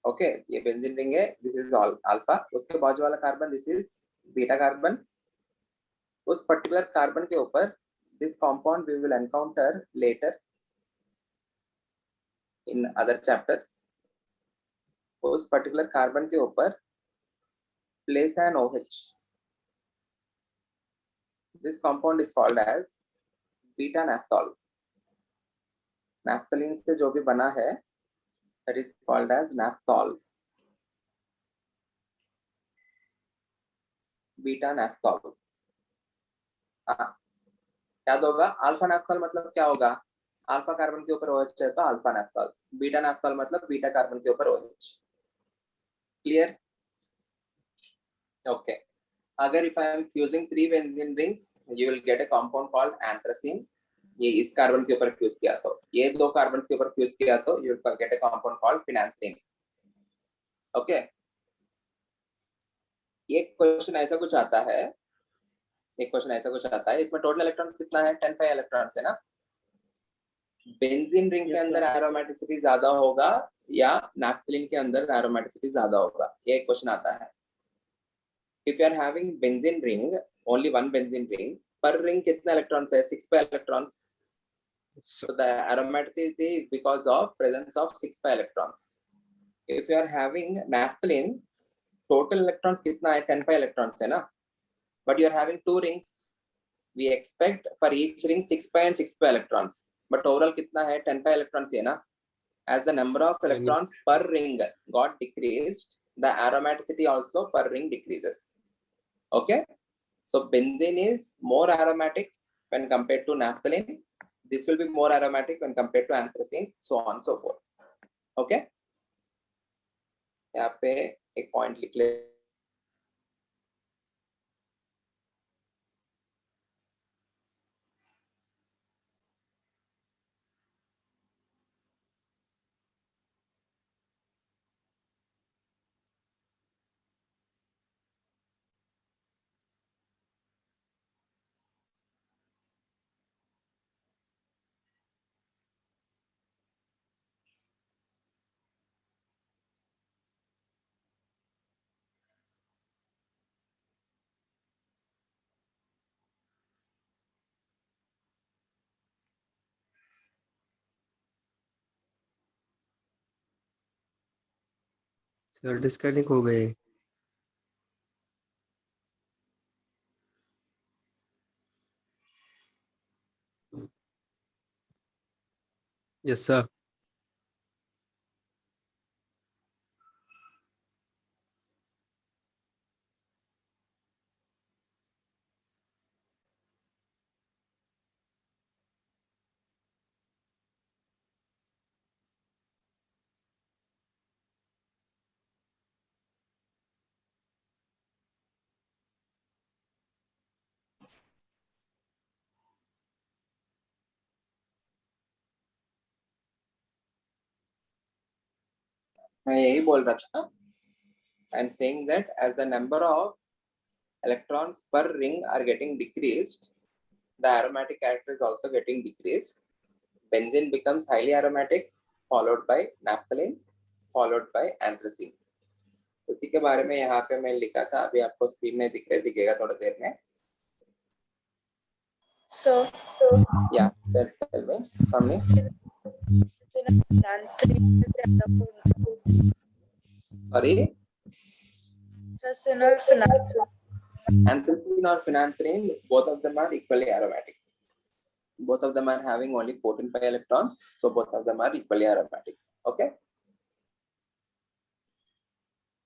Okay, ये बेंजीन रिंग है, दिस इज अल्फा. उसके बाजू वाला carbon, this is beta carbon. उस पर्टिकुलर कार्बन के ऊपर this compound we will encounter later in other chapters. उस पर्टिकुलर कार्बन के ऊपर place an OH. This compound is called as beta naphthol. Naphthalene से जो भी बना है, that is called as naphthol. Beta naphthol. याद होगा, अल्फा नाफ्थॉल मतलब क्या होगा? अल्फा कार्बन के ऊपर OH है तो अल्फा नाफ्थॉल. बीटा नाफ्थॉल मतलब बीटा कार्बन के ऊपर OH. क्लियर? ओके. अगर if I am fusing 3 benzene rings, you will get a compound called anthracene. ये इस कार्बन के ऊपर फ्यूज किया तो, ये दो कार्बन के ऊपर फ्यूज किया तो you will get a compound called phenanthrene. Okay. ये क्वेश्चन ऐसा कुछ आता है, इसमें टोटल इलेक्ट्रॉन्स कितना है? 10 5 इलेक्ट्रॉन्स है ना. बेंजीन रिंग के अंदर एरोमेटिसिटी ज्यादा होगा या नैप्थलीन के अंदर एरोमेटिसिटी ज्यादा होगा? ये क्वेश्चन आता है. If you are having benzene ring, only one benzene ring, per ring कितना electrons है? 6 pi electrons. So the aromaticity is because of presence of 6 pi electrons. If you are having naphthalene, total electrons कितना है? 10 pi electrons है ना. But you are having two rings. We expect for each ring 6 pi and 6 pi electrons. But overall कितना है? 10 pi electrons है ना. As the number of electrons per ring got decreased, the aromaticity also per ring decreases. Okay, so benzene is more aromatic when compared to naphthalene. This will be more aromatic when compared to anthracene, so on so forth. Okay, यहाँ पे एक point लिख ले. Sir disconnect हो गए. Yes sir. मैं यही बोल रहा था. I am saying that as the number of electrons per ring are getting decreased, the aromatic character is also getting decreased. Benzene becomes highly aromatic, followed by naphthalene, followed by anthracene. उसी के बारे में यहाँ पे मैं लिखा था, अभी आपको स्क्रीन में दिखेगा थोड़ी देर में. So, Yeah, tell me, Swami. Sorry, anthracene or phenanthrene, both of them are equally aromatic. both of them are having only 14 pi electrons, so both of them are equally aromatic. Okay.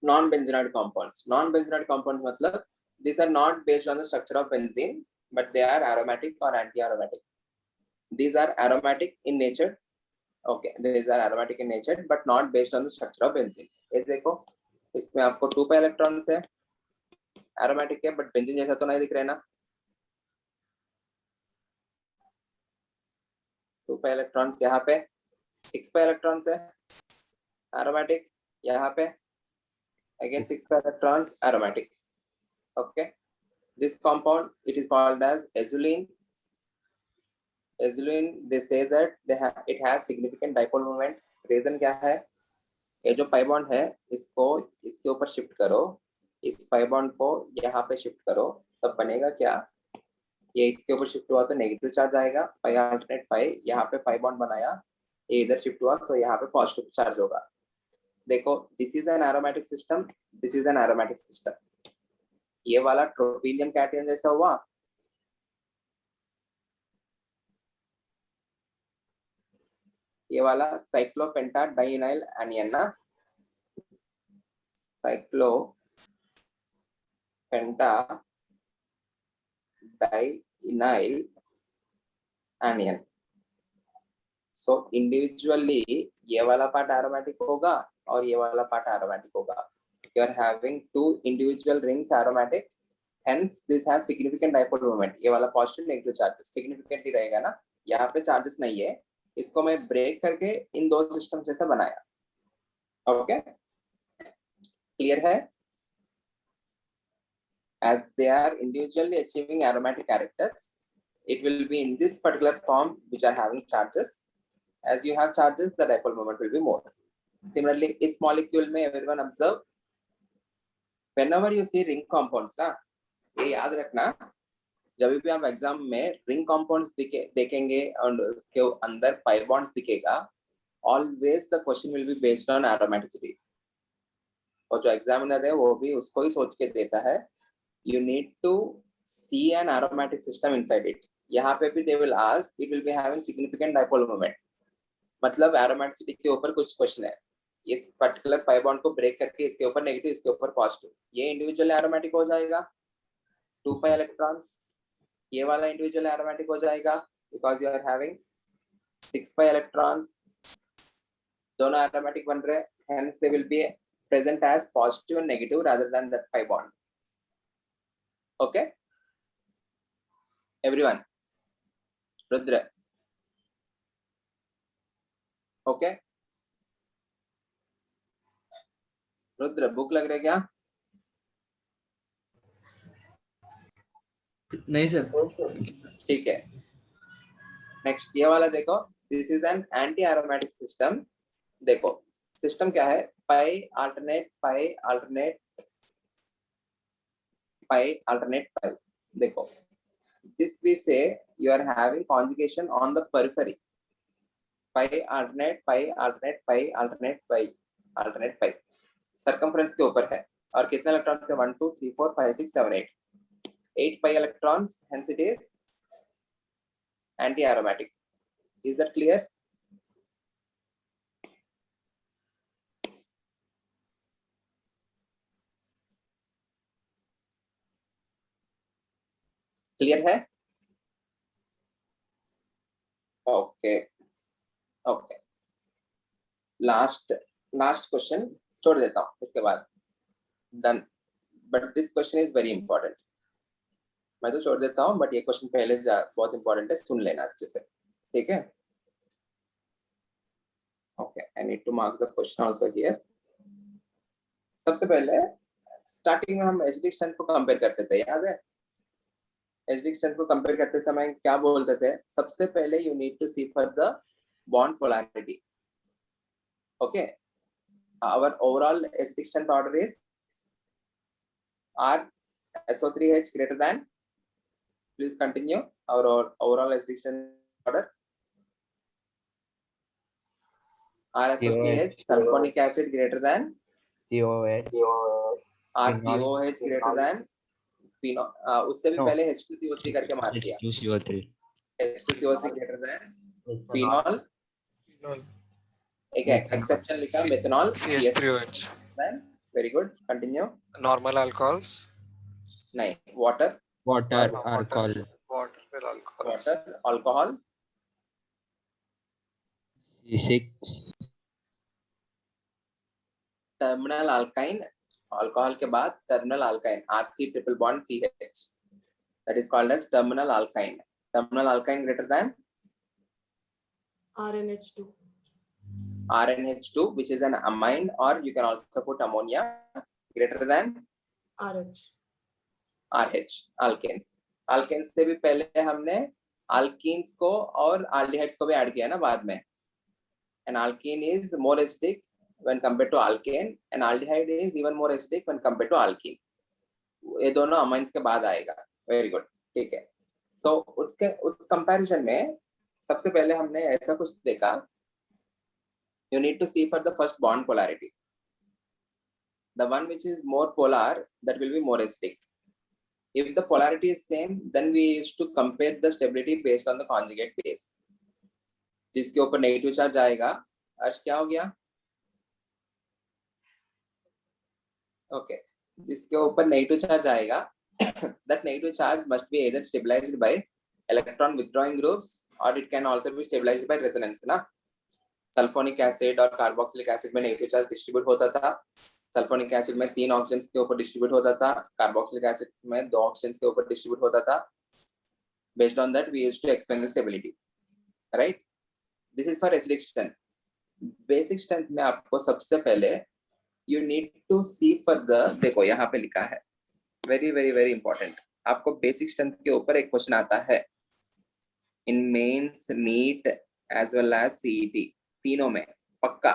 Non-benzenoid compounds. Non-benzenoid compounds matlab these are not based on the structure of benzene, but they are aromatic or anti-aromatic. These are aromatic in nature. Okay, these are aromatic in nature, but not based on the structure of benzene. ये देखो, इसमें आपको 2 pi electrons है, aromatic है, but benzene जैसा तो नहीं दिख रहा है ना? 2 pi electrons यहाँ पे, 6 pi electrons है, aromatic यहाँ पे, again 6 pi electrons aromatic. Okay, this compound it is called as azulene. Azulene, they say that it has significant dipole moment. Reason क्या है? ये जो pi bond है, इसको इसके ऊपर शिफ्ट करो, इस pi bond को यहाँ पे शिफ्ट करो, तब बनेगा क्या? ये इसके ऊपर शिफ्ट हुआ तो नेगेटिव चार्ज आएगा, pi alternate pi, यहाँ पे pi bond बनाया, ये इधर शिफ्ट हुआ तो यहाँ पे पॉजिटिव चार्ज होगा. देखो, this is an aromatic system, this is an aromatic system. ये वाला ट्रोपिलियम कैटायन जैसा हुआ, ये वाला साइक्लोपेंटा डाइनाइल एनियन ना, साइक्लोपेंटा डाइनाइल एनियन. सो इंडिविजुअली ये वाला पार्ट एरोमेटिक होगा और ये वाला पार्ट एरोमेटिक होगा. You are having two individual rings aromatic, hence this has significant dipole moment. ये वाला positive negative charges significantly रहेगा ना, यहाँ पे charges नहीं है, इसको मैं break करके इन दो systems जैसा बनाया. Okay, clear है? As they are individually achieving aromatic characters, it will be in this particular form which are having charges. As you have charges, the dipole moment will be more. Similarly, इस molecule में everyone observe, whenever you see ring compounds ना, ये याद रखना, जब भी आप exam में रिंग कंपाउंड्स देखेंगे और उसके अंदर pi bonds दिखेगा, always the question will be based on aromaticity. और जो एग्जामिनर है वो भी उसको ही सोच के देता है. You need to see an aromatic system inside it. यहाँ पे भी they will ask, it will be having significant dipole moment. मतलब aromaticity के ऊपर कुछ क्वेश्चन है, इस पर्टिकुलर pi bond को ब्रेक करके इसके ऊपर नेगेटिव, इसके ऊपर पॉजिटिव, ये इंडिविजुअल एरोमेटिक हो जाएगा 2 pi इलेक्ट्रॉन्स, ये वाला इंडिविजुअल एरोमेटिक हो जाएगा because you are having 6 pi electrons, दोनों एरोमेटिक बन रहे, hence they will be present as positive and negative rather than that pi bond. Okay, everyone, Rudra. Okay, Rudra भूख लग रहा है क्या? नहीं सर. ठीक है, नेक्स्ट ये वाला देखो, this is an anti aromatic system. देखो सिस्टम क्या है, pi alternate pi alternate pi alternate pi. देखो this we see you are having conjugation on the periphery, pi alternate pi alternate pi alternate pi alternate pi, circumference के ऊपर है. और कितने electrons है? 1 2 3 4 5 6 7 8 pi electrons, hence it is anti-aromatic. Is that clear? Clear है? Okay, okay. Last question छोड़ देता हूँ, इसके बाद done. But this question is very important. मैं तो छोड़ देता हूँ, बट ये क्वेश्चन पहले से बहुत इंपॉर्टेंट है, सुन लेना अच्छे से, ठीक है? Okay, I need to mark the question also here. सबसे पहले स्टार्टिंग में हम एसिडिक स्ट्रेंथ को कंपेयर करते थे, याद है? एसिडिक स्ट्रेंथ को कंपेयर करते समय क्या बोलते थे? सबसे पहले you need to see for the bond polarity. Okay, our overall acidic strength order is R SO3H greater than, please continue, our overall acidic strength order. R SO3H sulfonic acid greater than COH. R COH greater than phenol. उससे भी No. पहले H2CO3 करके मार दिया. H2CO3. H2CO3 greater than phenol. Phenol. एक exception लिखा methanol. CH3OH. Then very good. Continue. Normal alcohols. नहीं, water. Water, Water. alcohol. Water with alcohols. Water, alcohol. C6, Terminal alkyne. Alcohol के बाद terminal alkyne. RC triple bond CH. That is called as terminal alkyne. Terminal alkyne greater than RNH2. RNH2, which is an amine, or you can also put ammonia, greater than RH. RH. Alkanes. Alkanes से भी पहले हमने alkenes को और aldehydes को भी add किया ना बाद में. An alkene is more acidic when compared to alkane, and aldehyde is even more acidic when compared to alkene. ये दोनों amines के बाद आएगा. Very good. ठीक है. So उस comparison में सबसे पहले हमने ऐसा कुछ देखा. You need to see for the first bond polarity. The one which is more polar, that will be more acidic. If the polarity is same, then we used to compare the stability based on the conjugate base. जिसके ऊपर negative charge आएगा, अर्श क्या हो गया? Okay, जिसके ऊपर negative charge आएगा, that negative charge must be either stabilized by electron withdrawing groups, or it can also be stabilized by resonance ना. सल्फोनिक एसिड और कार्बोक्सिलिक एसिड में नेगेटिव चार्ज डिस्ट्रीब्यूट होता था. सल्फोनिक एसिड में 3 oxygen के ऊपर distribute होता था. कार्बोक्सिलिक एसिड में 2 ऑक्सीजन के ऊपर डिस्ट्रीब्यूट होता था. Based on that, we used to explain the stability. Right? This is for acidic strength. Basic strength में आपको सबसे पहले you need to see for the, देखो यहाँ पे लिखा है, very very very important. आपको basic strength के ऊपर एक क्वेश्चन आता है in mains, NEET as well as CET. तीनों में पक्का.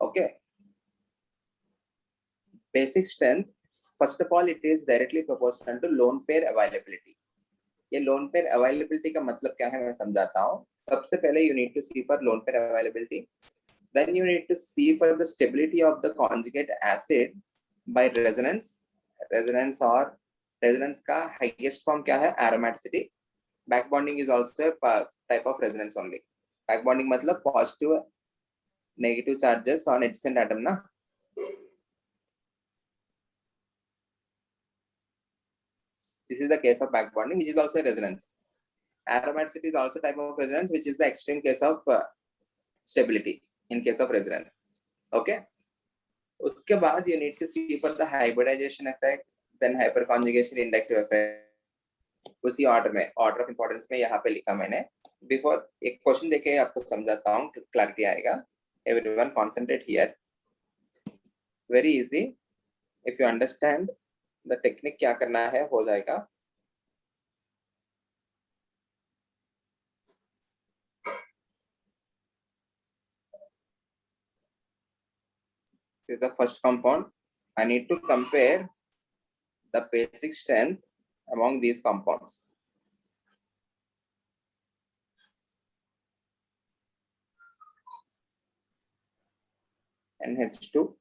Okay. Basic strength, first of all, it is directly proportional to lone pair availability. ये lone pair availability का मतलब क्या है मैं समझाता हूँ. सबसे पहले you need to see for lone pair availability. Then you need to see for the stability of the conjugate acid by resonance. Resonance or resonance का highest form क्या है? Aromaticity. Back bonding is also a type of resonance only. Back bonding मतलब positive negative charges on adjacent atom ना. This is the case of back bonding, which is also a resonance. Aromaticity is also type of resonance, which is the extreme case of stability in case of resonance. Okay. उसके बाद you need to see for the hybridization effect, then hyperconjugation, inductive effect. उसी order में, order of importance में यहाँ पे लिखा मैंने. Before एक क्वेश्चन देके आपको समझाता हूँ, क्लैरिटी आएगा. Everyone concentrate here. Very easy. If you understand the technique क्या करना है हो जाएगा. This is the first compound. I need to compare the basic strength among these compounds. NH2,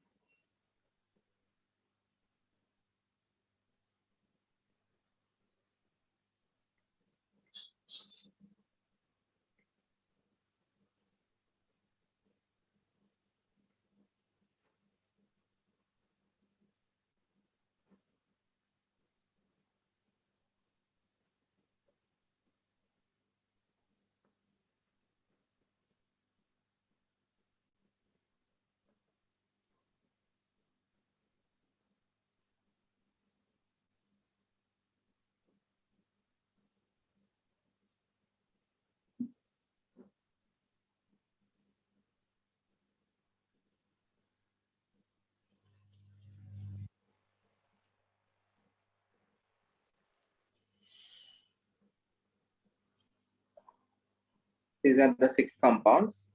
these are the 6 compounds.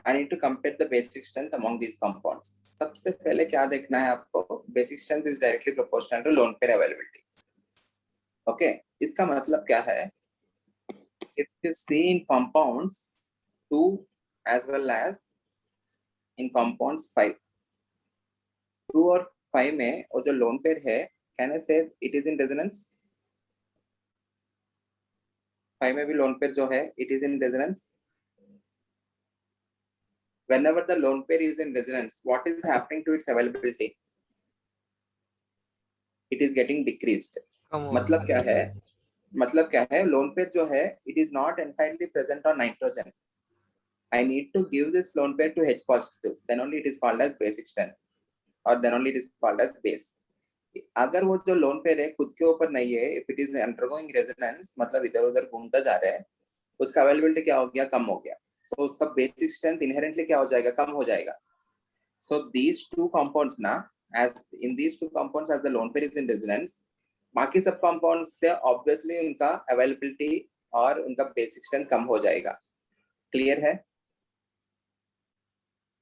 I need to compare the basic strength among these compounds. सबसे पहले क्या देखना है आपको? Basic strength is directly proportional to lone pair availability. Okay, इसका मतलब क्या है? If you see in compounds 2 as well as in compounds 5, 2 और 5 में वो जो lone pair है, can I say it is in resonance? 5 में भी लोन पेयर जो है it is in resonance. Whenever the lone pair is in resonance, what is happening to its availability? It is getting decreased. कम हो मतलब क्या है? मतलब क्या है? Lone pair जो है, it is not entirely present on nitrogen. I need to give this lone pair to H positive. Then only it is called as basic strength, or then only it is called as base. अगर वो जो loan pair है खुद के ऊपर नहीं है, if it is undergoing resonance, मतलब इधर उधर घूमता जा रहा है, उसका अवेलेबिलिटी क्या हो गया? कम हो गया. So उसका बेसिक स्ट्रेंथ इनहेरेंटली क्या हो जाएगा? कम हो जाएगा. So these two compounds ना, as in these two compounds as the lone pair is in resonance, बाकी सब compounds से obviously उनका availability और उनका बेसिक स्ट्रेंथ कम हो जाएगा. क्लियर है?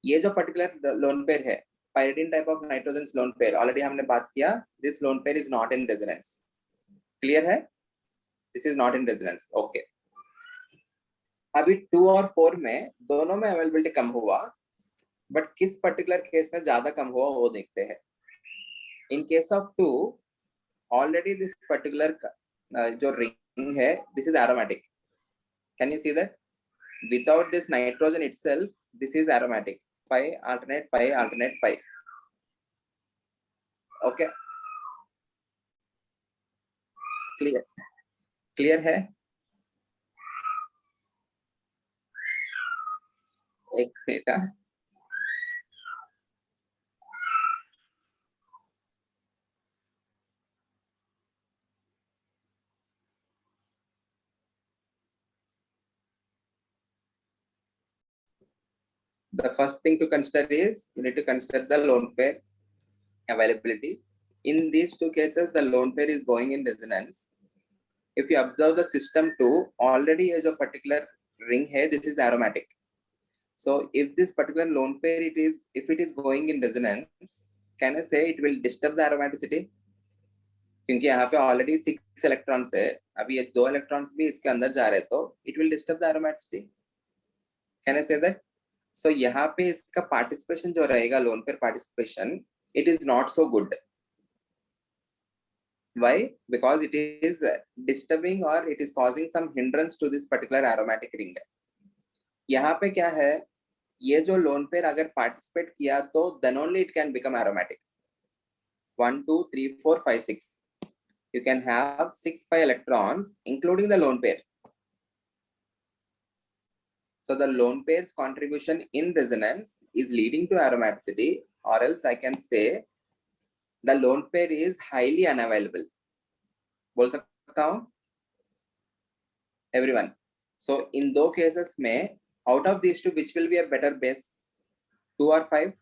ये जो पर्टिकुलर लोन पेयर है, pyridine type of nitrogen lone pair, already हमने बात किया, this lone pair is not in resonance. Clear है? This is not in resonance. Okay. अभी 2 और 4 में दोनों में अवेलेबिलिटी कम हुआ, बट किस पर्टिकुलर केस में ज्यादा कम हुआ वो देखते हैं. In case of 2, already this particular जो रिंग है, this is aromatic. Can you see that? Without this nitrogen itself, this is aromatic. pi alternate pi alternate pi. Okay, clear? Clear है? एक minute. The first thing to consider is you need to consider the lone pair availability. In these two cases, the lone pair is going in resonance. If you observe the system 2, already as a particular ring here, this is aromatic. So if this particular lone pair if it is going in resonance, can I say it will disturb the aromaticity? क्योंकि यहाँ पे already 6 electrons है, अभी ये 2 electrons भी इसके अंदर जा रहे, तो it will disturb the aromaticity. Can I say that? So यहाँ पे इसका पार्टिसिपेशन जो रहेगा, lone pair participation, it is not so good. Why? Because it is disturbing or it is causing some hindrance to this particular aromatic ring. यहाँ पे क्या है? ये जो लोन पेयर अगर पार्टिसिपेट किया तो then only it can become aromatic. 1 2 3 4 5 6. You can have 6 pi electrons including the lone pair. So the lone pair's contribution in resonance is leading to aromaticity, or else I can say the lone pair is highly unavailable. बोल सकता हूँ everyone. So in दो cases में, out of these two, which will be a better base? 2 or 5?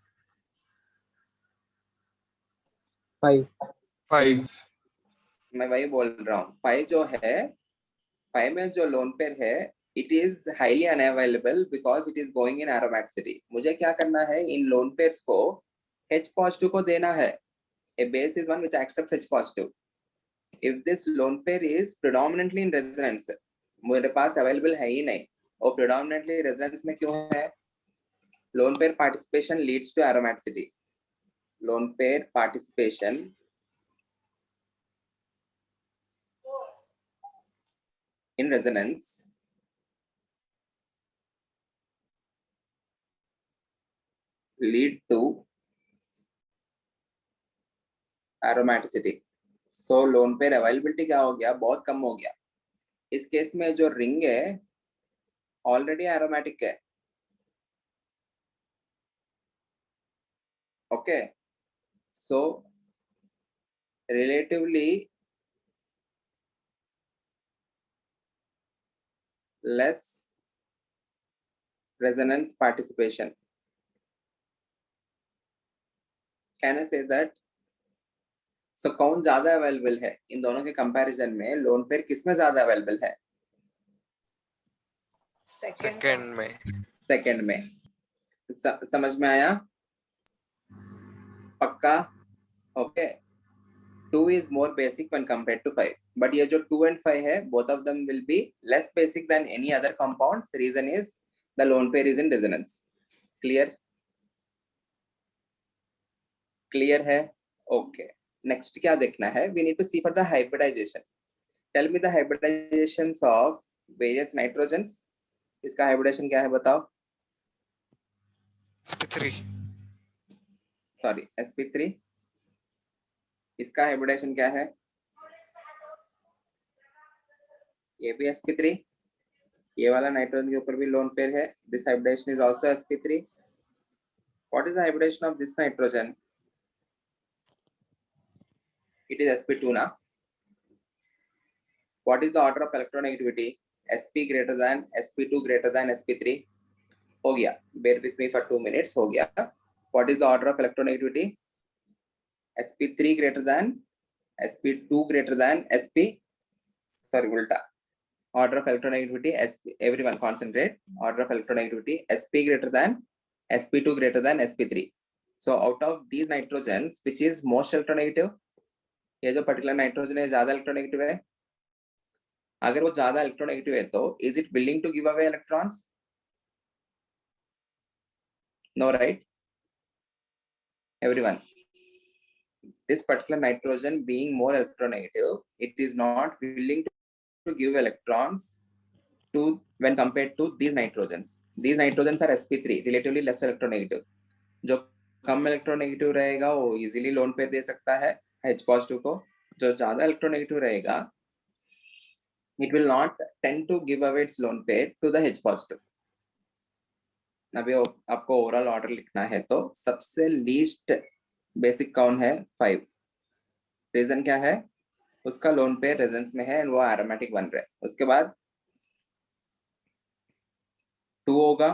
5. 5. मैं वही बोल रहा हूँ. 5 जो है, 5 में जो लोन पेयर है, it is highly unavailable because it is going in aromaticity. मुझे क्या करना है? इन लोन पेयर्स को H positive को देना है. A base is one which accepts H positive. If this lone pair is predominantly in resonance, मेरे पास available है ही नहीं, और predominantly resonance में क्यों है? Lone pair participation leads to aromaticity. Lone pair participation in resonance lead to aromaticity. So lone pair availability क्या हो गया? बहुत कम हो गया. इस केस में जो रिंग है ऑलरेडी एरोमेटिक है. Okay, so relatively less resonance participation. Can I say that? So कौन ज्यादा अवेलेबल है इन दोनों के कंपैरिजन में? लोन पेयर किसमें ज्यादा अवेलेबल है? सेकंड में. सेकंड में. समझ में आया? पक्का? Okay. 2 is more basic when compared to 5, but ये जो 2 and 5 है, both of them will be less basic than any other compounds. The reason is the lone pair is in resonance. Clear? Clear है? Okay. Next क्या देखना है? We need to see for the hybridization. Tell me the hybridizations of various nitrogens, इसका hybridisation क्या है बताओ? sp3 sorry sp3, इसका hybridisation क्या है? ये भी sp3, ये वाला नाइट्रोजन के ऊपर भी लोन पेयर है, this hybridization is also sp3. What is the hybridization of this nitrogen? It is sp2 ना. What is the order of electronegativity? sp greater than sp2 greater than sp3. हो गया, bear with me for 2 minutes. हो गया. What is the order of electronegativity? sp3 greater than sp2 greater than sorry ulta. Order of electronegativity, everyone concentrate. Order of electronegativity, sp greater than sp2 greater than sp3. So out of these nitrogens, which is most electronegative? ये जो particular nitrogen है ज्यादा electronegative है. अगर वो ज्यादा electronegative है तो is it willing to give away electrons? No, right? Everyone, this particular nitrogen being more electronegative, it is not willing to give electrons to when compared to these nitrogens. These nitrogens are sp3, relatively less electronegative. जो कम electronegative रहेगा वो easily lone pair दे सकता है H positive को. जो ज्यादा electronegative रहेगा it will not tend to give away its lone pair to the H positive. अभी आपको ओवरऑल ऑर्डर लिखना है तो सबसे लीस्ट बेसिक कौन है? 5. रीजन क्या है? उसका लोन पेयर रेजोनेंस में है और वो एरोमेटिक बन रहा है. उसके बाद 2 होगा,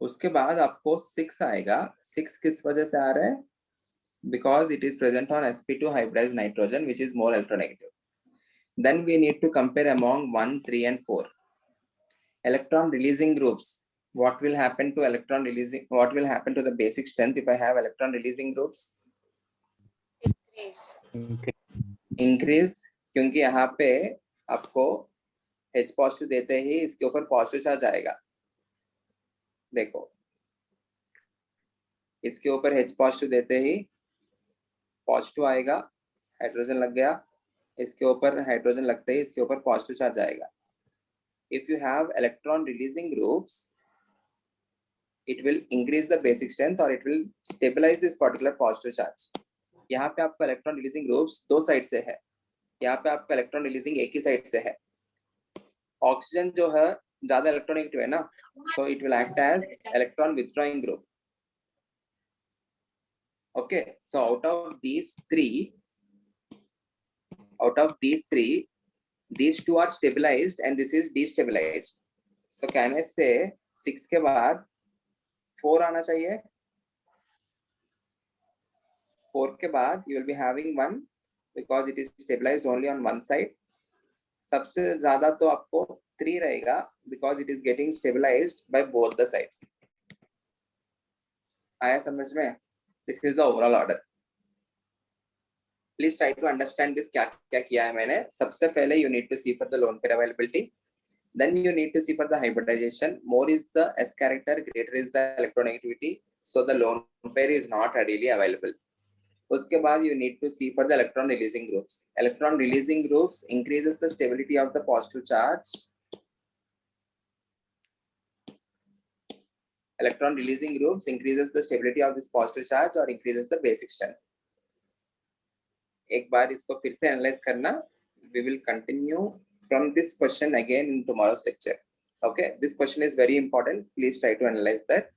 उसके बाद आपको 6 आएगा. 6 किस वजह से आ रहा है? Because it is present on sp2 hybridized nitrogen which is more electronegative. Then we need to compare among 1, 3 and 4. Electron releasing groups. What will happen to electron releasing? What will happen to the basic strength if I have electron releasing groups? Increase. क्योंकि यहाँ पे आपको H positive देते ही इसके ऊपर positive charge आएगा. देखो, इसके ऊपर H पॉजिटिव देते ही पॉजिटिव आएगा, हाइड्रोजन लग गया. इसके ऊपर हाइड्रोजन लगते ही इसके ऊपर पॉजिटिव चार्ज आएगा. If you have electron releasing groups, it will increase the basic strength or it will stabilize this particular positive charge. यहाँ पे आपका electron releasing groups दो साइड से है, यहाँ पे आपका electron releasing एक ही साइड से है. ऑक्सीजन जो है ज्यादा इलेक्ट्रोनेगेटिव है ना, so it will act as electron withdrawing group. Okay, so out of these three, these two are stabilized and this is destabilized. So can I say 6 के बाद 4 आना चाहिए? 4 के बाद you will be having 1 because it is stabilized only on one side. सबसे ज्यादा तो आपको 3 रहेगा because it is getting stabilized by both the sides. आया समझ में? This is the overall order. Please try to understand this. क्या किया है मैंने? सबसे पहले you need to see for the lone pair availability. Then you need to see for the hybridization. More is the S character, greater is the electronegativity. So the lone pair is not readily available. उसके बाद you need to see for the electron releasing groups. Electron releasing groups increases the stability of the positive charge. Electron releasing groups increases the stability of this positive charge or increases the basic strength. एक बार इसको फिर से analyse करना. We will continue from this question again in tomorrow's lecture. Okay, this question is very important. Please try to analyze that.